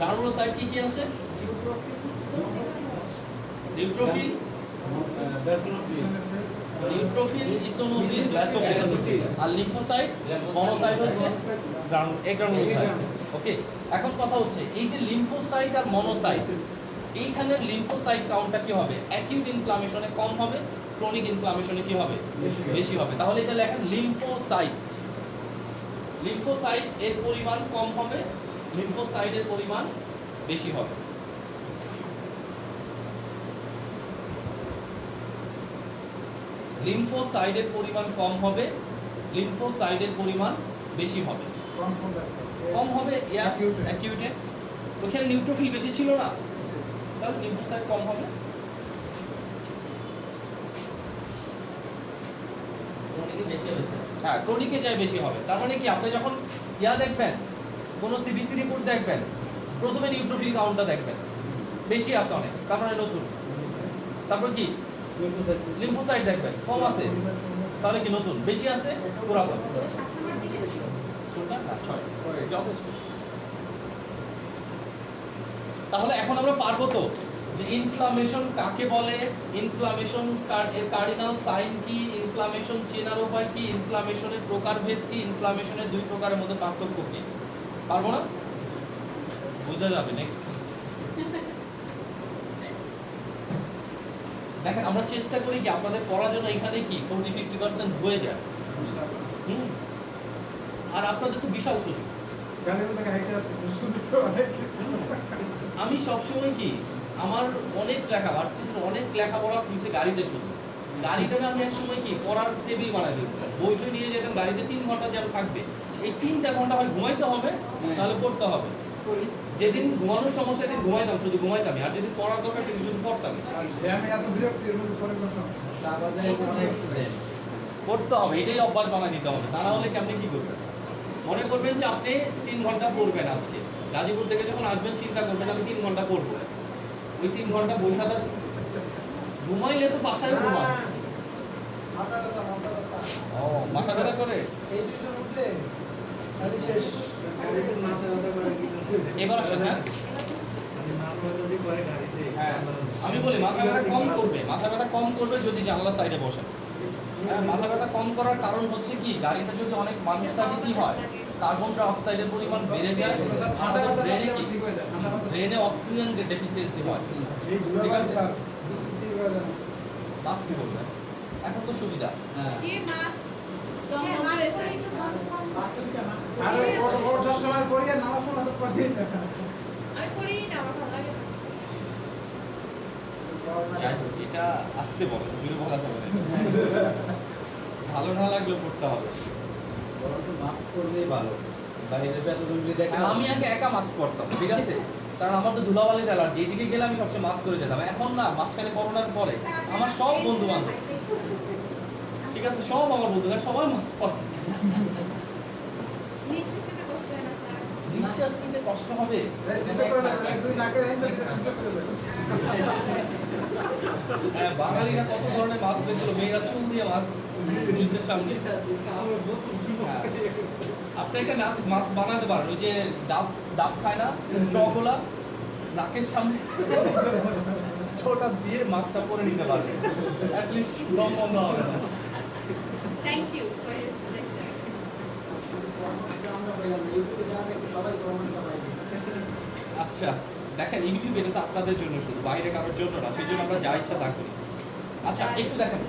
গ্রানুলোসাইট কি কি আছে? Neutrophil, neutrophil, eosinophil, basophil. আর লিম্ফোসাইট, মনোসাইট হচ্ছে গ্রানুলোসাইট, ওকে। এখন কথা হচ্ছে এই যে লিম্ফোসাইট আর মনোসাইট, এইখানের লিম্ফোসাইট কাউন্টটা কি হবে? অ্যাকিউট ইনফ্লামেশনে কম হবে, ক্রনিক ইনফ্লামেশনে কি হবে বেশি হবে। তাহলে এটা লেখেন লিম্ফোসাইট, লিম্ফোসাইট এর পরিমাণ কম হবে, লিম্ফোসাইটের পরিমাণ বেশি হবে। লিম্ফোসাইটের পরিমাণ কম হবে, লিম্ফোসাইটের পরিমাণ বেশি হবে। কম হবে অ্যাকিউটে, ওখানে নিউট্রোফিল বেশি ছিল না, তাহলে লিম্ফোসাইট কম হবে। ক্রনিকে বেশি হয়েছে। হ্যাঁ, ক্রনিকে যায় বেশি হবে। তার মানে কি, আপনি যখন দেখবেন, কোনো সিবিসি রিপোর্ট দেখবেন, প্রথমে নিউট্রোফিল কাউন্টটা দেখবেন বেশি আছে অনেক, তার মানে নতুন। তারপর কি, লিম্ফোসাইট দেখবেন কম আছে, তাহলে কি নতুন। বেশি আছে, পুরাতন। কোনটা? না, 6 যথেষ্ট। তাহলে এখন আমরা পারবো তো যে ইনফ্লামেশন কাকে বলে, ইনফ্লামেশন এর কার্ডিনাল সাইন কি, ইনফ্লামেশন চেনার উপায় কি, ইনফ্লামেশনের প্রকারভেদ কি, ইনফ্লামেশনের দুই প্রকারের মধ্যে পার্থক্য কি। পারবো না? বোঝা যাবে নেক্সট ক্লাস। দেখেন, আমরা চেষ্টা করি কি আপনাদের পড়ার জন্য এখানে কি 40-50% হয়ে যায়। আর আপনাদের তো বিশাল সুযোগ। আমি সবসময় কি, আমার অনেক লেখা, ভার্সিটির অনেক লেখাপড়া খুঁজছে গাড়িতে শুধু। গাড়িটাকে আমি এক সময় কি পড়ার টেবিল বানাই দিয়েছিলাম, বই টই নিয়ে যেতাম গাড়িতে, 3 ঘন্টা যেন থাকবে। এই 3টা ঘন্টা হয় ঘুমাইতে হবে, তাহলে পড়তে হবে। যেদিন ঘুমানোর সমস্যা সেদিন ঘুমাইতাম, শুধু ঘুমাইতামই, আর যেদিন পড়ার দরকার সেদিন শুধু পড়তাম। পড়তে হবে, এটাই অভ্যাস বানাই নিতে হবে। তা না হলে কি আপনি কি করবেন? মনে করবেন যে আপনি 3 ঘন্টা পড়বেন আজকে, গাজীপুর থেকে যখন আসবেন চিন্তা করবেন আমি 3 ঘন্টা পড়বো। ওই 3 ঘন্টা বই খাতা ঘুমাইলে তো বাসায় ঘুমান। ও, মাথা ব্যথা করে। এবার আসেন। হ্যাঁ, আমি বলি মাথা ব্যথা কম করবে, মাথা ব্যথা কম করবে যদি জানলা সাইডে বসেন। হ্যাঁ, মাথা ব্যথা কম করার কারণ হচ্ছে কি, গাড়িতে যদি অনেক মানুষ থাকে কি হয়, কার্বন ডাই অক্সাইডের পরিমাণ বেড়ে যায়, আমাদের ব্রেনে কি, ব্রেনে অক্সিজেন ডেফিসিয়েন্সি হয়। ঠিক আছে, মাস কি বলবেন? এখন তো সুবিধা। হ্যাঁ, কি মাছ দম হবে আমি করি না, আমার ভালো লাগে না। যাই হোক, এটা আসতে বলো, জুড়ে বলা যাবে না। ভালো না লাগলে পড়তে হবে। আমি আগে একা মাস্ক পরতাম, ঠিক আছে, কারণ আমার তো ধুলাবালিতে অ্যালার্জি, যেদিকে গেলে আমি সবসময় মাস্ক করে যেতাম। এখন না, মাঝখানে করোনার পরে আমার সব বন্ধু বান্ধব, ঠিক আছে, সব আমার বন্ধু, সবাই মাস্ক পরে। নিঃশ্বাস নিতে কষ্ট হয় না স্যার? নিঃশ্বাস নিতে কষ্ট হবে। হ্যাঁ, বাঙালিরা কত ধরনের মাছ বের, মেয়েরা চুল দিয়ে মাছ পুলিশের সামনে। হ্যাঁ, আপনি একটা মাছ বানাতে পারেন, ওই যে ডাব খায় না, স্ট্রগুলা নাকের সামনে স্ট্রটা দিয়ে মাছটা করে নিতে পারবেন, অ্যাট লিস্ট দম বন্ধ হবে না। Thank you for your suggestion. আচ্ছা, দেখেন ইউটিউব এটা তো আপনাদের জন্য, শুধু বাইরে কারোর জন্য না, সেই জন্য আমরা যা ইচ্ছা তা করি। আচ্ছা, একটু দেখেন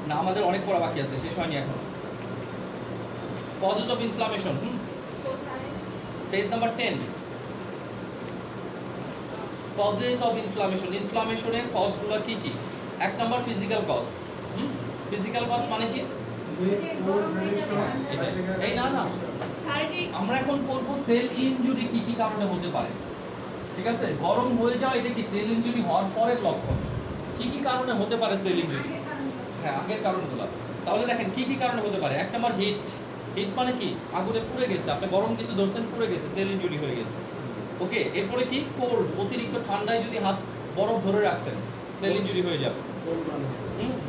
না, আমাদের অনেক পড়া বাকি আছে, শেষ হয়নি এখন। Causes of inflammation, page number 10। Causes of inflammation, ইনফ্লামেশনের কজগুলো কি কি? 1 number physical cause. Physical cause মানে কি? এই না না, শারীরিক আমরা এখন পড়বো সেল ইনজুরি কি কি কারণে হতে পারে। ঠিক আছে, গরম হয়ে যাওয়া এটা কি সেল ইনজুরি হওয়ার পরের লক্ষণ। কি কি কারণে হতে পারে সেল ইনজুরি? হ্যাঁ, আগের কারণগুলো। তাহলে দেখেন কি কি কারণে হতে পারে। 1 নাম্বার হিট। হিট মানে কি? আগুনে পুড়ে গেছে, আপনি গরম কিছু ধরছেন, পুড়ে গেছে, সেল ইনজুরি হয়ে গেছে। ওকে, এরপরে কি? কোল্ড, অতিরিক্ত ঠান্ডায় যদি হাত বরফ ধরে রাখছেন, সেল ইনজুরি হয়ে যাবে।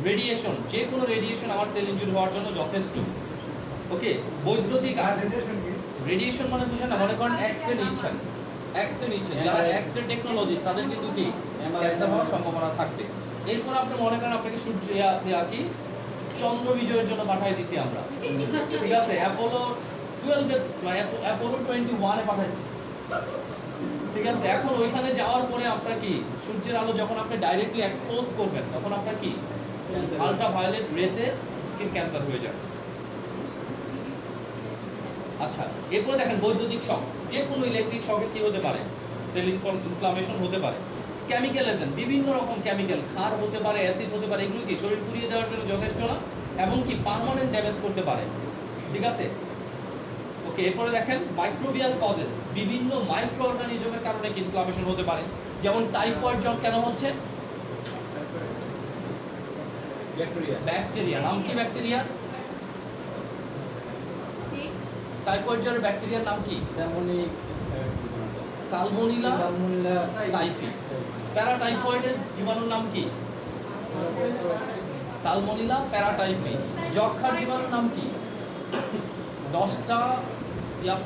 রেডিয়েশন, যে কোনো রেডিয়েশন আমার সেল ইনজুরি হওয়ার জন্য যথেষ্ট। ওকে, বৈদ্যুতিক রেডিয়েশন মানে বুঝেন না, মনে করেন এক্স-রে নিচ্ছেন, এক্স-রে নিচ্ছেন, যারা এক্স-রে টেকনোলজিস্ট তাদের কিন্তু কি ক্যান্সার হওয়ার সম্ভাবনা থাকবে। এরপর আপনি মনে করেন আপনাকে সূর্য কি চন্দ্র বিজয়ের জন্য পাঠিয়ে দিছি আমরা, ঠিক আছে, অ্যাপোলো 12 অ্যাপোলো 21 এ পাঠাইছি, ঠিক আছে। এখন ওইখানে যাওয়ার পরে আপনার কি সূর্যের আলো যখন আপনি ডাইরেক্টলি এক্সপোজ করবেন, তখন আপনার কি আল্ট্রাভায়োলেট রেতে স্কিন ক্যান্সার হয়ে যাবে। আচ্ছা, এরপর দেখেন বৈদ্যুতিক শক, যে কোনো ইলেকট্রিক শকে কি হতে পারে? সেল ইনফ্লামেশন হতে পারে। কেমিক্যাল এজেন্ট, বিভিন্ন রকম কেমিক্যাল, ক্ষার হতে পারে, অ্যাসিড হতে পারে, এগুলো কি শরীর পুড়িয়ে দেওয়ার জন্য যথেষ্ট না, এমনকি পার্মানেন্ট ড্যামেজ করতে পারে। ঠিক আছে, ওকে। এরপরে দেখেন মাইক্রোবিয়াল কজেস, বিভিন্ন মাইক্রো অর্গানিজমের কারণে ইনফ্লামেশন হতে পারে। যেমন টাইফয়েড জ্বর কেন হচ্ছে? ব্যাকটেরিয়া। ব্যাকটেরিয়া। নাম কি ব্যাকটেরিয়া? ঠিক টাইফয়েড জ্বরের ব্যাকটেরিয়ার নাম কি? Salmonella typhi. প্যারাটাইফয়েডের জীবাণুর নাম কি? সালমোনিলা প্যারাটাইফি। যক্ষার জীবাণুর নাম কি? 10টা ইয়া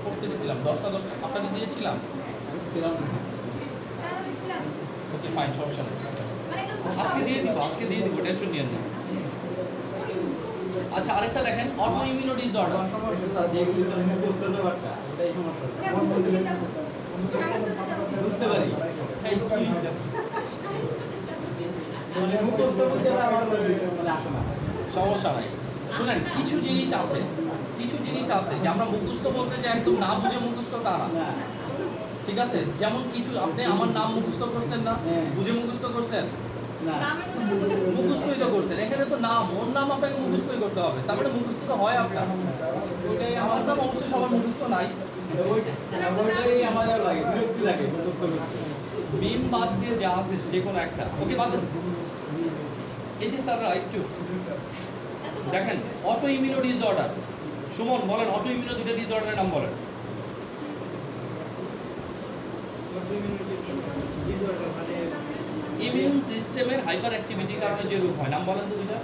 পড়তে দিয়েছিলাম, 10টা আপনাকে দিয়েছিলাম। ওকে ফাইন, সমস্যা নেই, আজকে দিয়ে দিব, টেনশন নিয়েন না। আচ্ছা, আরেকটা দেখেন অটো ইমিউনো ডিসঅর্ডার। বুঝতে পারি। এই কি হইছে? মানে মুখস্থ বলতে আমার মানে আসে না। সমস্যা নাই, শুনেন কিছু জিনিস আছে যে আমরা মুখস্থ বলতে যে একদম না বুঝে মুখস্থ তা না। না। ঠিক আছে, যেমন কিছু আপনি আমার নাম মুখস্থ করছেন না, হ্যাঁ। বুঝে মুখস্থ করছেন, না। নামের মধ্যে বুঝে মুখস্থই তো করছেন। এখানে তো নাম, ওর নাম আপনাকে মুখস্থই করতে হবে, তার মানে মুখস্থ তো হয় আপনার। ওইটাই আমার নাম অবশ্যই সবার মুখস্থ নাই। ওইটাই আমাদের লাগে, বিরক্তি লাগে মুখস্থ করতে। মিম বাদ দিয়ে যা আছে যে কোনো একটা, ওকে বাদ দেন। এই যে স্যাররা একটু দেখেন অটো ইমিউনো ডিসঅর্ডার। সুমন বলেন অটো ইমিউনো দুটো ডিসঅর্ডারের নাম বলেন। ইমিউন সিস্টেমের হাইপার অ্যাক্টিভিটির কারণে যে রোগ হয়, নাম বলেন তো দুইটা।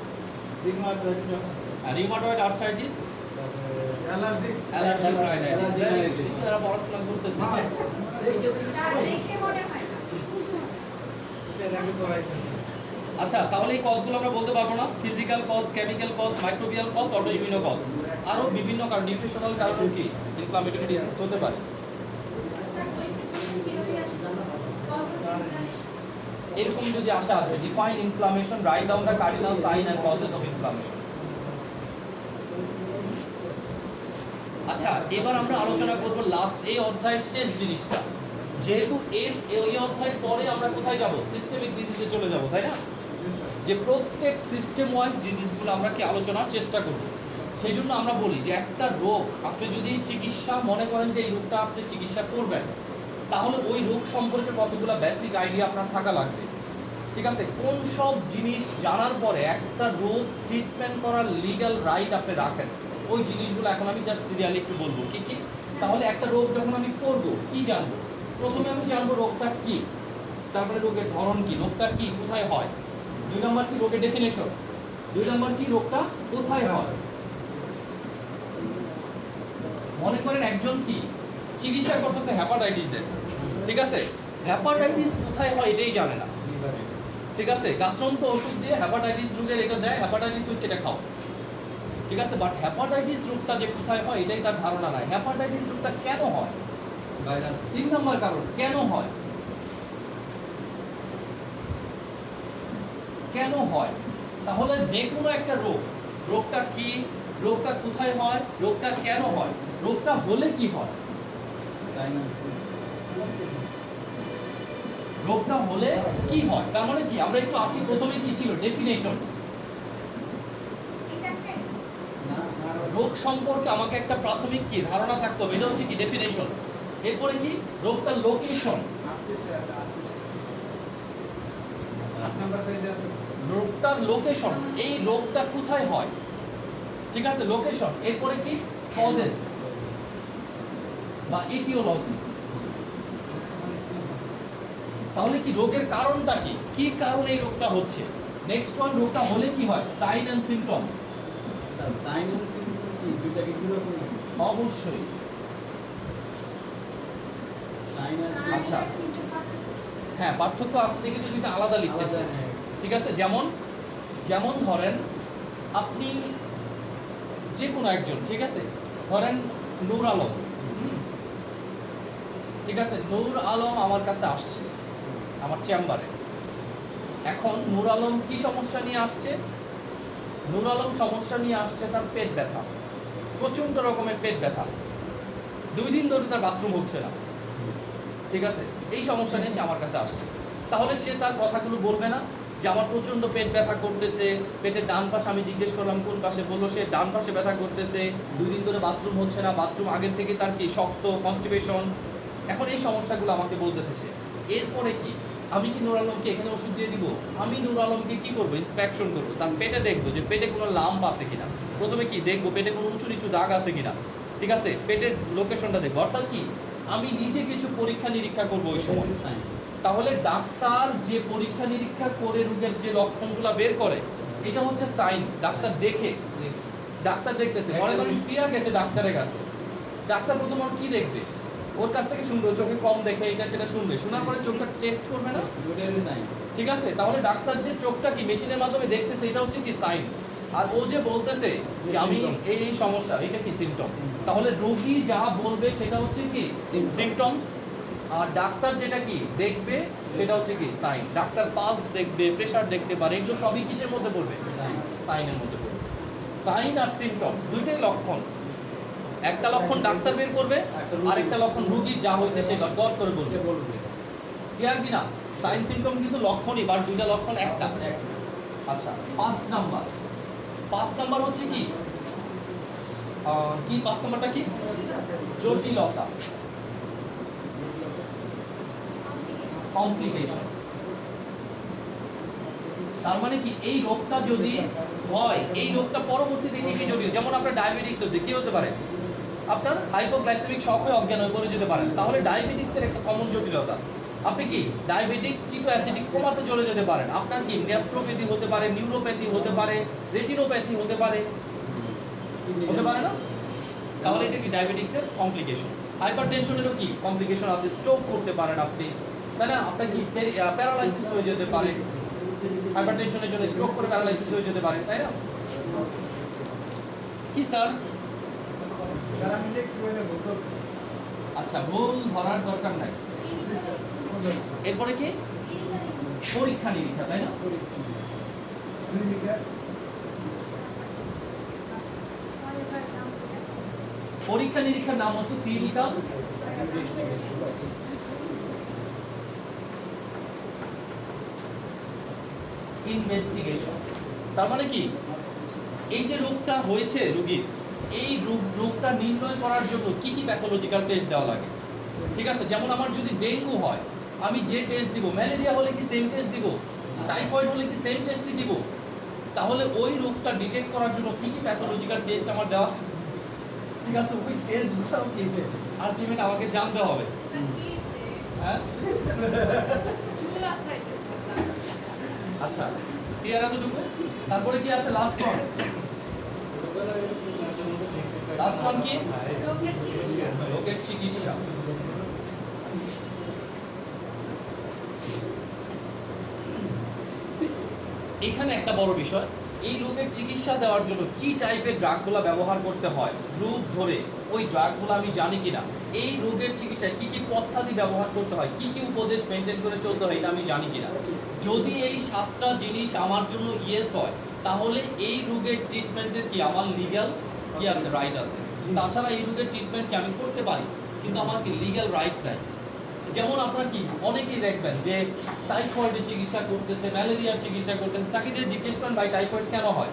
Rheumatoid arthritis, allergic rhinitis. যারা পড়াশোনা করতেছে দেখে মনে হয় না। আচ্ছা, তাহলে এই কজগুলো আমরা বলতে পারবো না? Physical cause, chemical cause, microbial cause, auto immuno cause. আরো বিভিন্ন কারণ, নিউট্রিশনাল কারণে কি ইনফ্লামেটরি ডিজিজ হতে পারে। এরকম যদি আসা আসবে, define inflammation, write down the cardinal sign and causes of inflammation. আচ্ছা, এবার আমরা আলোচনা করব লাস্ট এই অধ্যায়ের শেষ জিনিসটা। যেহেতু এই অধ্যায়ের পরে আমরা কোথায় যাব? সিস্টেমিক ডিজিজে চলে যাব, তাই না? যে প্রত্যেক সিস্টেম ওয়াইজ ডিজিজগুলো আমরা কি আলোচনার চেষ্টা করব। সেই জন্য আমরা বলি যে একটা রোগ আপনি যদি চিকিৎসা মনে করেন যে এই রোগটা আপনি চিকিৎসা করবেন, তাহলে ওই রোগ সম্পর্কে কতগুলো বেসিক আইডিয়া আপনার থাকা লাগবে। ঠিক আছে, কোন সব জিনিস জানার পরে একটা রোগ ট্রিটমেন্ট করার লিগ্যাল রাইট আপনি রাখেন, ওই জিনিসগুলো এখন আমি জাস্ট সিরিয়ালি একটু বলবো কি কি। তাহলে একটা রোগ যখন আমি করব, কি জানবো? প্রথমে আমি জানবো রোগটা কি, তারপরে রোগের ধরন কি, রোগটা কি, কোথায় হয়। 2 নম্বর কি রোগের ডেফিনেশন, 2 নম্বর কি রোগটা কোথায় হয়। মনে করেন একজন কি চিকিৎসা করতেছে হ্যাপাটাইটিসের, ঠিক আছে, হ্যাপাটাইটিস কোথায় হয় এটাই জানে না। ঠিক আছে, গাছরন্ত ওষুধ দিয়ে হ্যাপাটাইটিস রোগের এটা দেয়, হ্যাপাটাইটিস হয়েছে এটা খাও। ঠিক আছে, বাট হ্যাপাটাইটিস রোগটা যে কোথায় হয় এটাই তার ধারণা নাই। হ্যাপাটাইটিস রোগটা কেন হয়? ভাইরাস। 3 নম্বর কারণ, কেন হয়, কেন হয়। তাহলে যে কোনো একটা রোগ, রোগটা কি, রোগটা কোথায় হয়, রোগটা কেন হয়, রোগটা হলে কি হয়, রোগটা হলে কি হয়। তার মানে কি, আমরা একটু আসি প্রথমে কি ছিল ডেফিনেশন। রোগ সম্পর্কে আমাকে একটা প্রাথমিক কি ধারণা থাকতে হবে, এটা হচ্ছে কি ডেফিনেশন। এরপরে কি রোগটার লোকেশন, রোগটার লোকেশন, এই রোগটা কোথায় হয়। ঠিক আছে, লোকেশন। এরপরে কি কজেস বা ইটিওলজি। তাহলে কি রোগের কারণটা কি, কি কারণে এই রোগটা হচ্ছে। নেক্সট ওয়ান, রোগটা হলে কি হয়, সাইন এন্ড সিম্পটম। অবশ্যই। আচ্ছা, হ্যাঁ পার্থক্য আছে দেখে তো দুইটা আলাদা লিখতেছে। ঠিক আছে, যেমন যেমন ধরেন আপনি যে কোনো একজন, ঠিক আছে, ধরেন নূর আলম, ঠিক আছে, নূর আলম আমার কাছে আসছে আমার চেম্বারে। এখন নূর আলম কি সমস্যা নিয়ে আসছে? নূর আলম সমস্যা নিয়ে আসছে তার পেট ব্যথা, প্রচন্ড রকমের পেট ব্যথা, 2 দিন ধরে তার বাথরুম হচ্ছে না। ঠিক আছে, এই সমস্যা নিয়ে সে আমার কাছে আসছে। তাহলে সে তার কথাগুলো বলবে না যে আমার প্রচন্ড পেট ব্যথা করতেছে, পেটের ডান পাশে, আমি জিজ্ঞেস করলাম কোন পাশে, বললো সে ডান পাশে ব্যথা করতেছে, 2 দিন ধরে বাথরুম হচ্ছে না, বাথরুম আগের থেকে তার কি শক্ত, কনস্টিপেশন, এখন এই সমস্যাগুলো আমাকে বলতেছে সে। এরপরে কি আমি কি নূর আলমকে এখানে ওষুধ দিয়ে দিব? আমি নূর আলমকে কি করবো, ইন্সপেকশন করবো, তার পেটে দেখবো যে পেটে কোনো লাম্প আছে কিনা। প্রথমে কি দেখবো, পেটে কোনো উঁচু নিচু দাগ আছে কিনা, ঠিক আছে, পেটের লোকেশনটা দেখবো। অর্থাৎ কি আমি নিজে কিছু পরীক্ষা নিরীক্ষা করবো ওই সময়। তাহলে ডাক্তার যে পরীক্ষা নিরীক্ষা করে রোগের যে লক্ষণগুলো বের করে, এটা হচ্ছে সাইন। ডাক্তার দেখে, ডাক্তার দেখতেছে, মনে করেন প্রিয়া গেছে ডাক্তারের কাছে, ডাক্তার প্রথম ওর কি দেখবে, ওর কাছ থেকে শুনবে, চোখে কম দেখে এটা সেটা শুনবে, শোনার পরে চোখটা টেস্ট করবে না, ঠিক আছে। তাহলে ডাক্তার যে চোখটা কি মেশিনের মাধ্যমে দেখতেছে, এটা হচ্ছে কি সাইন। আর ও যে বলতেছে যে আমি এই সমস্যা, এটা কি সিমটম। তাহলে রোগী যা বলবে সেটা হচ্ছে কি সিমটমস, আর ডাক্তার যেটা কি দেখবে সেটা হচ্ছে কি সাইন। ডাক্তার পালস দেখবে, প্রেসার দেখতে পারে, এগুলো সবই কিসের মধ্যে পড়বে, সাইনের মধ্যে পড়বে। সাইন আর সিমটম দুইটাই লক্ষণ। একটা লক্ষণ ডাক্তার বের করবে, আর একটা লক্ষণ রোগীর যা হয়েছে সে গড় করে বলবে। ক্লিয়ার কি না? সাইন সিমটম কিন্তু লক্ষণই, বাট দুইটা লক্ষণ একটা। আচ্ছা, 5 নাম্বার হচ্ছে কি কি 5 নাম্বারটা কি, জটিলতা, কমপ্লিকেশন। তার মানে কি এই রোগটা যদি হয়, এই রোগটা পরবর্তীতে কি কি জটিল, যেমন আপনার ডায়াবেটিস হচ্ছে, কি হতে পারে, আপনার হাইপোগ্লাইসেমিক শক হয়ে অজ্ঞান হয়ে পড়ে যেতে পারেন। তাহলে ডায়াবেটিক্সের একটা কমন জটিলতা, আপনি কি ডায়াবেটিক কিটো অ্যাসিডিক কোমাতে চলে যেতে পারেন। আপনার কি নেফ্রোপ্যাথি হতে পারে, নিউরোপ্যাথি হতে পারে, রেটিনোপ্যাথি হতে পারে, হতে পারে না? তাহলে এটা কি ডায়াবেটিক্সের কমপ্লিকেশন। হাইপারটেনশনেরও কি কমপ্লিকেশন আছে, স্ট্রোক করতে পারেন আপনি, তাই না? আপনার কি প্যারালাইসিস হয়ে যেতে পারে, হাইপারটেনশনের জন্য স্ট্রোক করে প্যারালাইসিস হয়ে যেতে পারে, তাই না? কি স্যার? আচ্ছা, ভুল ধরার দরকার নাই। এরপরে কি পরীক্ষা নিরীক্ষা, তাই না? পরীক্ষা নিরীক্ষার নাম হচ্ছে ক্লিনিক্যাল ইনভেস্টিগেশন। তার মানে কি এই যে রোগটা হয়েছে রোগীর, এই রোগটা নির্ণয় করার জন্য কি কি প্যাথোলজিক্যাল টেস্ট দেওয়া লাগে, ঠিক আছে? যেমন আমার যদি ডেঙ্গু হয়, আমি যে টেস্ট দিব, ম্যালেরিয়া হলে কি সেম টেস্ট দিব, টাইফয়েড হলে কি সেম টেস্টই দিব। তাহলে ওই রোগটা ডিটেক্ট করার জন্য কি কি প্যাথোলজিক্যাল টেস্ট আমার দেওয়া, ঠিক আছে? ওই টেস্টগুলো কি আলটিমেট আমাকে জানতে হবে। হ্যাঁ, আচ্ছা, ক্লিয়ার এতটুকু? তারপরে কি আছে লাস্ট ওয়ান? লাস্ট ওয়ান কি, রোগের চিকিৎসা। এখানে একটা বড় বিষয়, এই রোগের চিকিৎসা দেওয়ার জন্য কি টাইপের ড্রাগগুলো ব্যবহার করতে হয়, রোগ ধরে ওই ড্রাগগুলো আমি জানি কিনা, এই রোগের চিকিৎসায় কি কি পদ্ধতি ব্যবহার করতে হয়, কি কি উপদেশ মেনটেন করে চলতে হয়, এটা আমি জানি কিনা। যদি এই 7টা জিনিস আমার জন্য ইয়েস হয়, তাহলে এই রোগের ট্রিটমেন্টের কি আমার লিগ্যাল কি আছে, রাইট আছে। তাছাড়া এই রোগের ট্রিটমেন্ট কি আমি করতে পারি, কিন্তু আমার কি লিগ্যাল রাইট নাই। যেমন আপনার কি অনেকেই দেখবেন যে টাইফয়েডের চিকিৎসা করতেছে, ম্যালেরিয়ার চিকিৎসা করতেছে, তাকে যে জিজ্ঞেস করেন ভাই টাইফয়েড কেন হয়,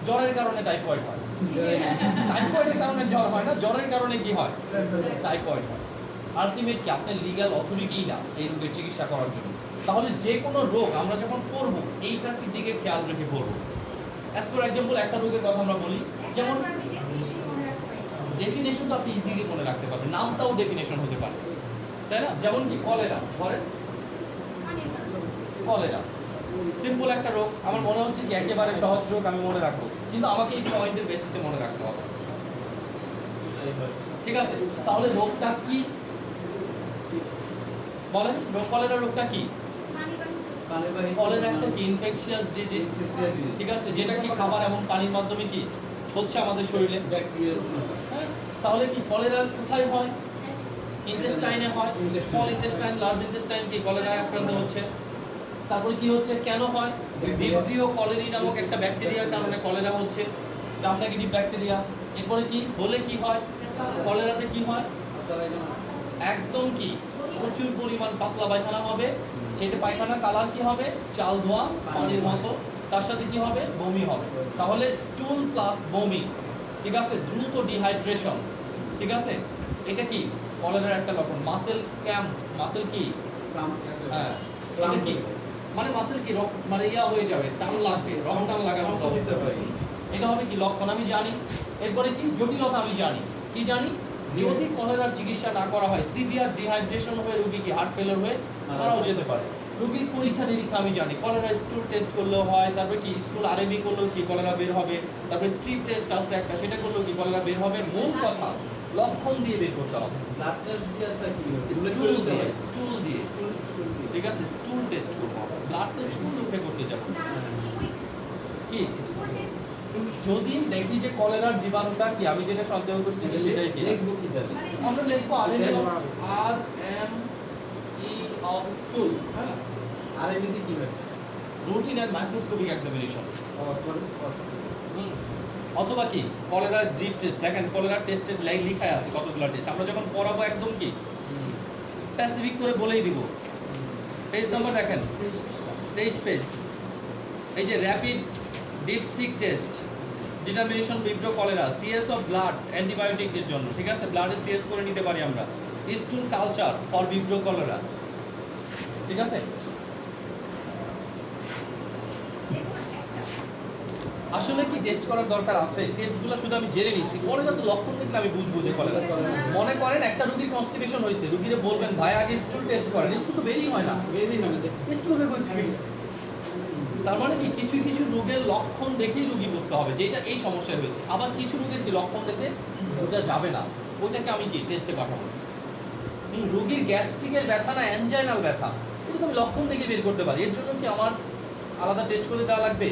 জ্বরের কারণে টাইফয়েড হয়। টাইফয়েডের কারণে জ্বর হয় না, জ্বরের কারণে কি হয়, টাইফয়েড হয়। আলটিমেট কি আপনার লিগ্যাল অথরিটিই না এই রোগের চিকিৎসা করার জন্য। তাহলে যে কোনো রোগ আমরা যখন করবো এইটার দিকে খেয়াল রেখে করবো। অ্যাজ ফর এক্সাম্পল একটা রোগের কথা আমরা বলি, যেমন ডেফিনেশন তো আপনি ইজিলি মনে রাখতে পারবেন, নামটাও ডেফিনেশন হতে পারে, তাই না? যেমন কি কলেরা, কলেরা সিম্পল একটা রোগ, আমার মনে হচ্ছে কি একেবারে সহজ রোগ, আমি মনে রাখবো, কিন্তু আমাকে এই পয়েন্টের বেসিসে মনে রাখতে হবে, ঠিক আছে? তাহলে রোগটা কি বলেন, কলেরা রোগটা কি? কলেরা একটা কি ইনফেকশিয়াস ডিজিজ, ঠিক আছে, যেটা কি খাবার এবং পানির মাধ্যমে কি হচ্ছে আমাদের শরীরে ব্যাকটেরিয়া। তাহলে কি কলেরা কোথায় হয়, ইন্টেস্টাইনে হয়, স্মল ইন্টেস্টাইন, লার্জ ইন্টেস্টাইন কি কলেরায় আক্রান্ত হচ্ছে। তারপরে কি হচ্ছে, কেন হয়, ভিব্রিও কলেরি নামক একটা ব্যাকটেরিয়ার কারণে কলেরা হচ্ছে, গ্রাম নেগেটিভ ব্যাকটেরিয়া। এরপরে কি হলে কি হয়, কলেরাতে কি হয়, একদম কি প্রচুর পরিমাণ পাতলা পায়খানা হবে, সেটা পায়খানা কালার কি হবে, চাল ধোয়া পানির মতো, তার সাথে কি হবে, বমি হবে। তাহলে স্টুল প্লাস বমি, ঠিক আছে, দ্রুত ডিহাইড্রেশন, ঠিক আছে, এটা কি কলেরার একটা লক্ষণ। মাসেল ক্যাম্প, মাসেল কি, হ্যাঁ এটা কি মানে মাসেল কি মানে ইয়া হয়ে যাবে, টান লাগবে, রং টান লাগার মতো অবস্থা হয়, এটা হবে কি লক্ষণ আমি জানি। এরপরে কি জটিলতা আমি জানি, কি জানি, যদি কলেরার চিকিৎসা না করা হয় সিভিয়ার ডিহাইড্রেশন হয়ে রোগী কি হার্ট ফেলার হয়ে মারাও যেতে পারে। রোগীর পরীক্ষা নিরীক্ষা আমি জানি, কলেরা স্টুল টেস্ট করলেও হয়, তারপরে কি স্টুল আরএবি করলেও কি কলেরা বের হবে, তারপরে স্ট্রিপ টেস্ট আছে একটা, সেটা করলেও কি কলেরা বের হবে। মূল কথা লক্ষণ দিয়ে বের করতে হবে, ব্লাড টেস্ট দিয়ে আছে কি স্টুল দিয়ে, ঠিক আছে, স্টুল টেস্ট করবো, ব্লাড টেস্ট মুখে করতে যাবো কি। যদি দেখি যে কলেরার জীবাণুটা কি, আমি যেটা সন্দেহ করছি যে সেটাই কি, লিখবো কি তাহলে? আমরা লিখবো আর এম ই অফ স্টুল, হ্যাঁ, আর এমনিতে কি হবে? রুটিন এন্ড মাইক্রোস্কোপিক এক্সামিনেশন, অথবা কি কলেরার ড্রিপ টেস্ট। দেখেন কলেরার টেস্টের লেখায় আছে কতগুলো টেস্ট, আমরা যখন পড়াবো একদম কি স্পেসিফিক করে বলেই দিব। পেজ নাম্বার দেখেন 23 পেজ, এই যে rapid dipstick test, determination vibrio cholera, CS of blood অ্যান্টিবায়োটিকের জন্য, ঠিক আছে, ব্লাডে সিএস করে নিতে পারি আমরা, স্টুল কালচার ফর বিব্রো কলেরা, ঠিক আছে। আসলে কি টেস্ট করার দরকার আছে? টেস্টগুলো শুধু আমি জেনে নিচ্ছি, কলেরা তো লক্ষণ দেখলে আমি বুঝবো যে কলেরা। মনে করেন একটা রোগীর কনস্টিপেশন হয়েছে, রোগীরে বলবেন ভাই আগে স্টুল টেস্ট করেন, স্টুল তো বেরিয়ে হয় না, বেরিয়ে মানে টেস্ট করবে বলছি। তার মানে কি কিছু কিছু রোগের লক্ষণ দেখেই রোগী বুঝতে হবে যে এটা এই সমস্যা হয়েছে। আবার কিছু রোগের কি লক্ষণ দেখে বোঝা যাবে না, ওইটাকে আমি কি টেস্টে পাঠাবো। রোগীর গ্যাস্ট্রিকের ব্যথা না অ্যানজাইনাল ব্যথা, এটা তো আমি লক্ষণ দেখে বের করতে পারি, এর জন্য কি আমার আলাদা টেস্ট করে দেওয়া লাগবে?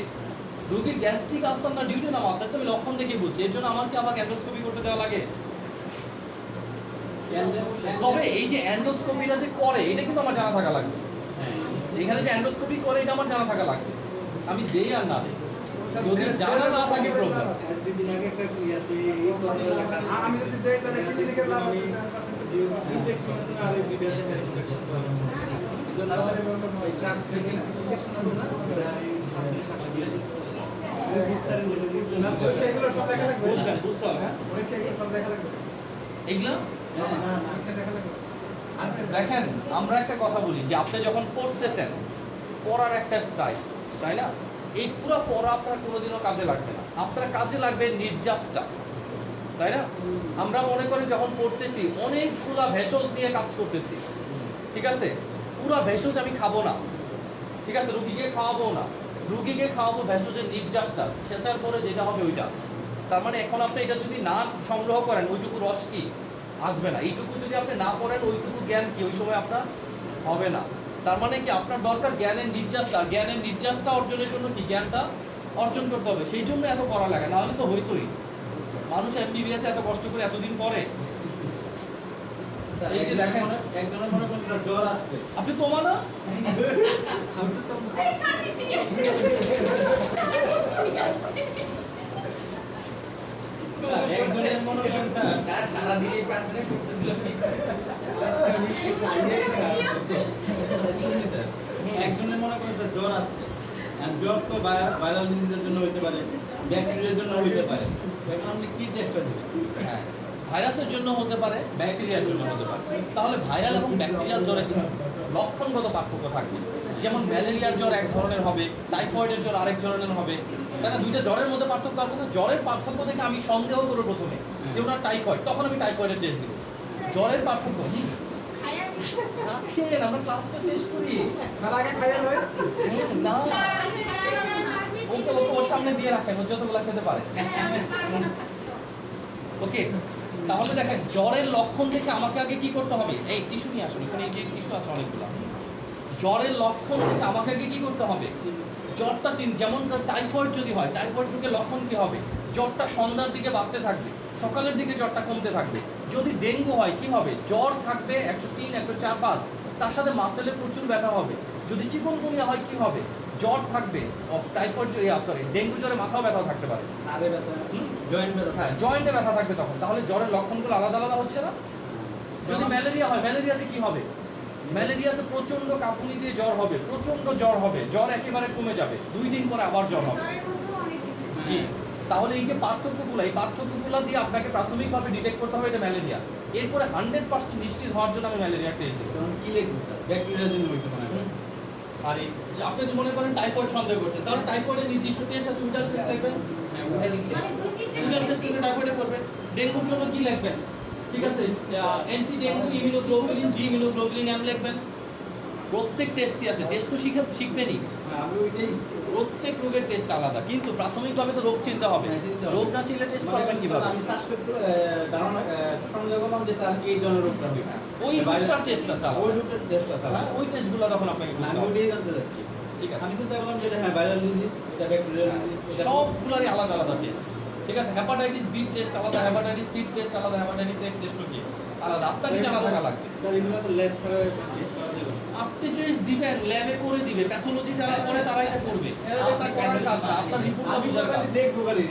রোগীর গ্যাস্ট্রিক আলসার না ডিউটেনাম আলসার, তো আমি লক্ষণ দেখে বুঝছি, এর জন্য আমার কি আবার এন্ডোস্কোপি করতে দেওয়া লাগে? তবে এই যে এন্ডোস্কোপিটা যে করে এটা কিন্তু আমার জানা থাকা লাগবে, এখানে যে এন্ডোস্কোপি করে এটা আমার জানা থাকা লাগবে, আমি দেই আর না দেই, যদি জানা না থাকে প্রবলেম। দুদিন আগে একটা ইয়াতে এই কলেরা লেখা আছে। আমি যদি দেই তাহলে ক্লিনিকের লাভ আছে ইনজেকশন আছে না, আর এই দুইটাতে ইনজেকশন করা হয়। এজন্য ওই ট্রান্সফিডিং ইনজেকশন আছে না, এই সামনে সামনে দিয়ে দিই। এই বিস্তারিত বলে দিই। সেগুলো সব দেখা লাগবে বুঝবেন, বুঝতে হবে, হ্যাঁ পরীক্ষা এগুলো সব দেখা লাগবে এগুলা। না না পরীক্ষা দেখা লাগবে দেখেন আমরা একটা কথা বলি যে আপনি যখন পড়তেছেন, পড়ার একটা স্টাইল, তাই না, এই পুরো পড়া আপনার কোনোদিনও কাজে লাগবে না, আপনার কাজে লাগবে নির্যাসটা, তাই না। আমরা মনে করি যখন পড়তেছি অনেকগুলা ভেষজ দিয়ে কাজ করতেছি, ঠিক আছে, পুরো ভেষজ আমি খাবো না, ঠিক আছে, রুগীকে খাওয়াবো না, রুগীকে খাওয়াবো ভেষজের নির্যাসটা, ছেঁচার পরে যেটা হবে ওইটা। তার মানে এখন আপনি এটা যদি না সংগ্রহ করেন ওইটুকু রস কি আসবে না, এইটুকু যদি আপনি না পড়েন ওইটুকু জ্ঞান কি ওই সময় আপনার হবে না। তার মানে কি আপনার দরকার জ্ঞানের নির্যাসটা, আর জ্ঞানের নির্যাসটা অর্জনের জন্য কি জ্ঞানটা অর্জন করতে হবে, সেই জন্য এত পড়া লাগে, না হলে তো হইতোই। মানুষ এমবিবিএস এত কষ্ট করে এতদিন পড়ে। এই যে দেখেন একজনের মনে করেন তার জ্বর আসছে, আপনি তো না আমি তো এই সার্ভিস নিয়ে আসছে একজনের মনে করেন স্যার তার সারা দিন এই প্রার্থনা করতে দিল একজনের মনে করেন তার জ্বর আসছে, আর জ্বর তো ভাইরাল ডিজিজের জন্য হইতে পারে, ব্যাকটেরিয়ার জন্য হইতে পারে, এখন আপনি কি টেস্টটা দিবেন? হ্যাঁ, ভাইরাসের জন্য হতে পারে, ব্যাকটেরিয়ার জন্য হতে পারে। তাহলে ভাইরাল এবং ব্যাকটেরিয়াল জ্বরে কিছু লক্ষণগত পার্থক্য থাকবে, যেমন ম্যালেরিয়ার জ্বর এক ধরনের হবে, টাইফয়েডের জ্বর আরেক ধরনের হবে, তাই না। দুইটা জ্বরের মধ্যে পার্থক্য আছে না, জ্বরের পার্থক্য দেখে আমি সন্দেহ করবো প্রথমে যে ওনার টাইফয়েড, তখন আমি টাইফয়েডের টেস্ট দিব। জ্বরের পার্থক্য খায়া রাখেন, আমরা ক্লাসটা শেষ করি তার আগে খাইয়া হয় না, ওকে ওর সামনে দিয়ে রাখেন, ও যতগুলা খেতে পারে। ওকে, তাহলে দেখেন জ্বরের লক্ষণ দেখে আমাকে আগে কি করতে হবে, এই টিস্যু নিয়ে আসুন, এখানে এই যে টিস্যু আছে অনেকগুলো, জ্বরের লক্ষণ দেখে আমাকে আগে কি করতে হবে, জ্বরটা যেমন টাইফয়েড যদি হয়, টাইফয়েড রোগের লক্ষণ কি হবে, জ্বরটা সন্ধ্যার দিকে বাড়তে থাকবে, সকালের দিকে জ্বরটা কমতে থাকবে। যদি ডেঙ্গু হয় কি হবে, জ্বর থাকবে 103, 104, 5, তার সাথে মাসেলে প্রচুর ব্যথা হবে। যদি চিকনগুনিয়া হয় কি হবে, জ্বর থাকবে, টাইফয়েড সরি ডেঙ্গু জ্বরে মাথাও ব্যথা থাকতে পারে, আরে ব্যথা, জয়েন্ট ব্যথা, হ্যাঁ জয়েন্টে ব্যথা থাকবে তখন। তাহলে জ্বরের লক্ষণগুলো আলাদা আলাদা হচ্ছে না, যদি ম্যালেরিয়া হয়, ম্যালেরিয়াতে কি হবে? ম্যালেরিয়াতে প্রচন্ড কাঁপুনি দিয়ে জ্বর হবে, প্রচন্ড জ্বর হবে, জ্বর একেবারে কমে যাবে, 2 দিন পরে আবার জ্বর হবে। জ্বরের মধ্যেও অনেক difference। জি, তাহলে এই যে পার্থক্যগুলো, এই পার্থক্যগুলো দিয়ে আপনাকে প্রাথমিকভাবে ডিটেক্ট করতে হবে এটা ম্যালেরিয়া। এরপরে 100% নিশ্চিত হওয়ার জন্য আমি ম্যালেরিয়া টেস্ট দেবো। তখন কি লিখবো স্যার? ব্যাকটেরিয়ার জন্য হয়েছে মনে হয়। আর এই যে আপনি যদি মনে করেন টাইফয়েড সন্দেহ করছেন, তাহলে টাইফয়েডের নির্দিষ্ট টেস্ট আছে, উইডাল টেস্ট লিখবেন। মানে 2-3টা উইডাল টেস্ট লিখে টাইফয়েডে করবেন। ডেঙ্গুর জন্য কি লিখবেন? ঠিক আছে, অ্যান্টি ডেঙ্গু ইমিউনোগ্লোবুলিন জি, ইমিউনোগ্লোবুলিন এম লিখবেন। প্রত্যেক টেস্টই আছে, টেস্ট তো শিখবেনই। আমি ওইটাই প্রত্যেক রোগের টেস্ট আলাদা, কিন্তু প্রাথমিকভাবে তো রোগ চিনতে হবে। হ্যাঁ, চিনতে হবে। রোগ না চিনলে টেস্ট মনে করবেন করেন কিভাবে? স্যার, আমি সাসপেক্ট করে ধারণা বললাম যে তার এই ধরনের রোগটা হয়েছে। ওই রোগটার টেস্ট আছে আলাদা। ওই রোগটার টেস্ট আছে হ্যাঁ, আলাদা। ওই টেস্টগুলো তখন আপনাকে না, করতে আমি হবে। ওইটাই জানতে চাচ্ছি। ঠিক আছে, আমি চিন্তা করলাম যে হ্যাঁ ভাইরাল ডিজিজ, এটা ব্যাকটেরিয়াল ডিজিজ, এটা সবগুলোরই আলাদা আলাদা টেস্ট। ঠিক আছে, হেপাটাইটিস বি টেস্ট আলাদা, হেপাটাইটিস সি টেস্ট আলাদা, হেপাটাইটিস এ টেস্টও কি আলাদা। আপনাকে জানা থাকা লাগবে। স্যার এগুলো তো ল্যাব ছাড়া টেস্ট করা যাবে না। আপনি টেস্ট দিবেন, ল্যাবে করে দিবে, প্যাথোলজি যারা করে তারাই এটা করবে। আপনার করার কাজ না, আপনার রিপোর্টটা আমি বুঝার কাজ। দেখবো খালি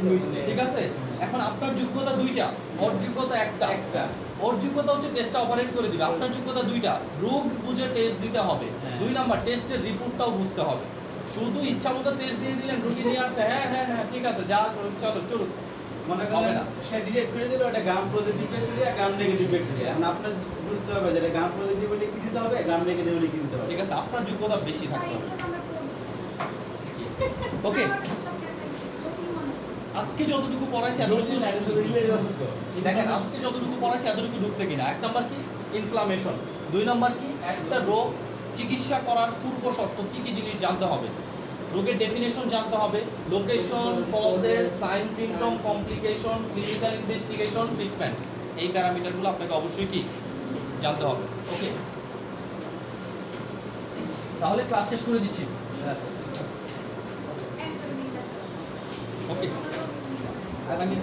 হয়েছে। ঠিক আছে, এখন আপনার যোগ্যতা 2টা, ওর যোগ্যতা একটা। একটা। ওর যোগ্যতা হচ্ছে টেস্টটা অপারেট করে দিবে, আপনার যোগ্যতা 2টা। রোগ বুঝে টেস্ট দিতে হবে। হ্যাঁ। 2 নাম্বার টেস্টের রিপোর্টটাও বুঝতে হবে। শুধু ইচ্ছা মতো টেস্ট দিয়ে দিলেন, রোগী নিয়ে আসছে, হ্যাঁ হ্যাঁ হ্যাঁ ঠিক আছে, যা চলো চলুক, মনে হবে করেন না। সে ডিটেক্ট করে দিল এটা gram positive bacteria, gram negative bacteria. এখন আপনার বুঝতে হবে যে এটা গ্রাম পজিটিভ হলে কি দিতে হবে, গ্রাম নেগেটিভ হলে কি দিতে হবে। ঠিক আছে, আপনার যোগ্যতা বেশি স্যার, থাকতে হবে। এগুলো তো আমরা করবো। ওকে, আমার তো সব জায়গায় জটিল মনে হচ্ছে। আজকে যতটুকু পড়াইছি এতটুকু দেখেন, আজকে যতটুকু পড়াইছি এতটুকু ঢুকছে কিনা। 1 নাম্বার কি? ইনফ্লামেশন। 2 নাম্বার কি? একটা রোগ চিকিৎসা করার পূর্ব শর্ত কি কি জিনিস জানতে হবে। রোগের ডেফিনেশন জানতে হবে, location, causes, sign, symptom, complication, clinical investigation, treatment. এই প্যারামিটারগুলো আপনাকে অবশ্যই কি জানতে হবে। ওকে, তাহলে ক্লাস শেষ করে দিচ্ছি। একদমই না। ওকে। আগামী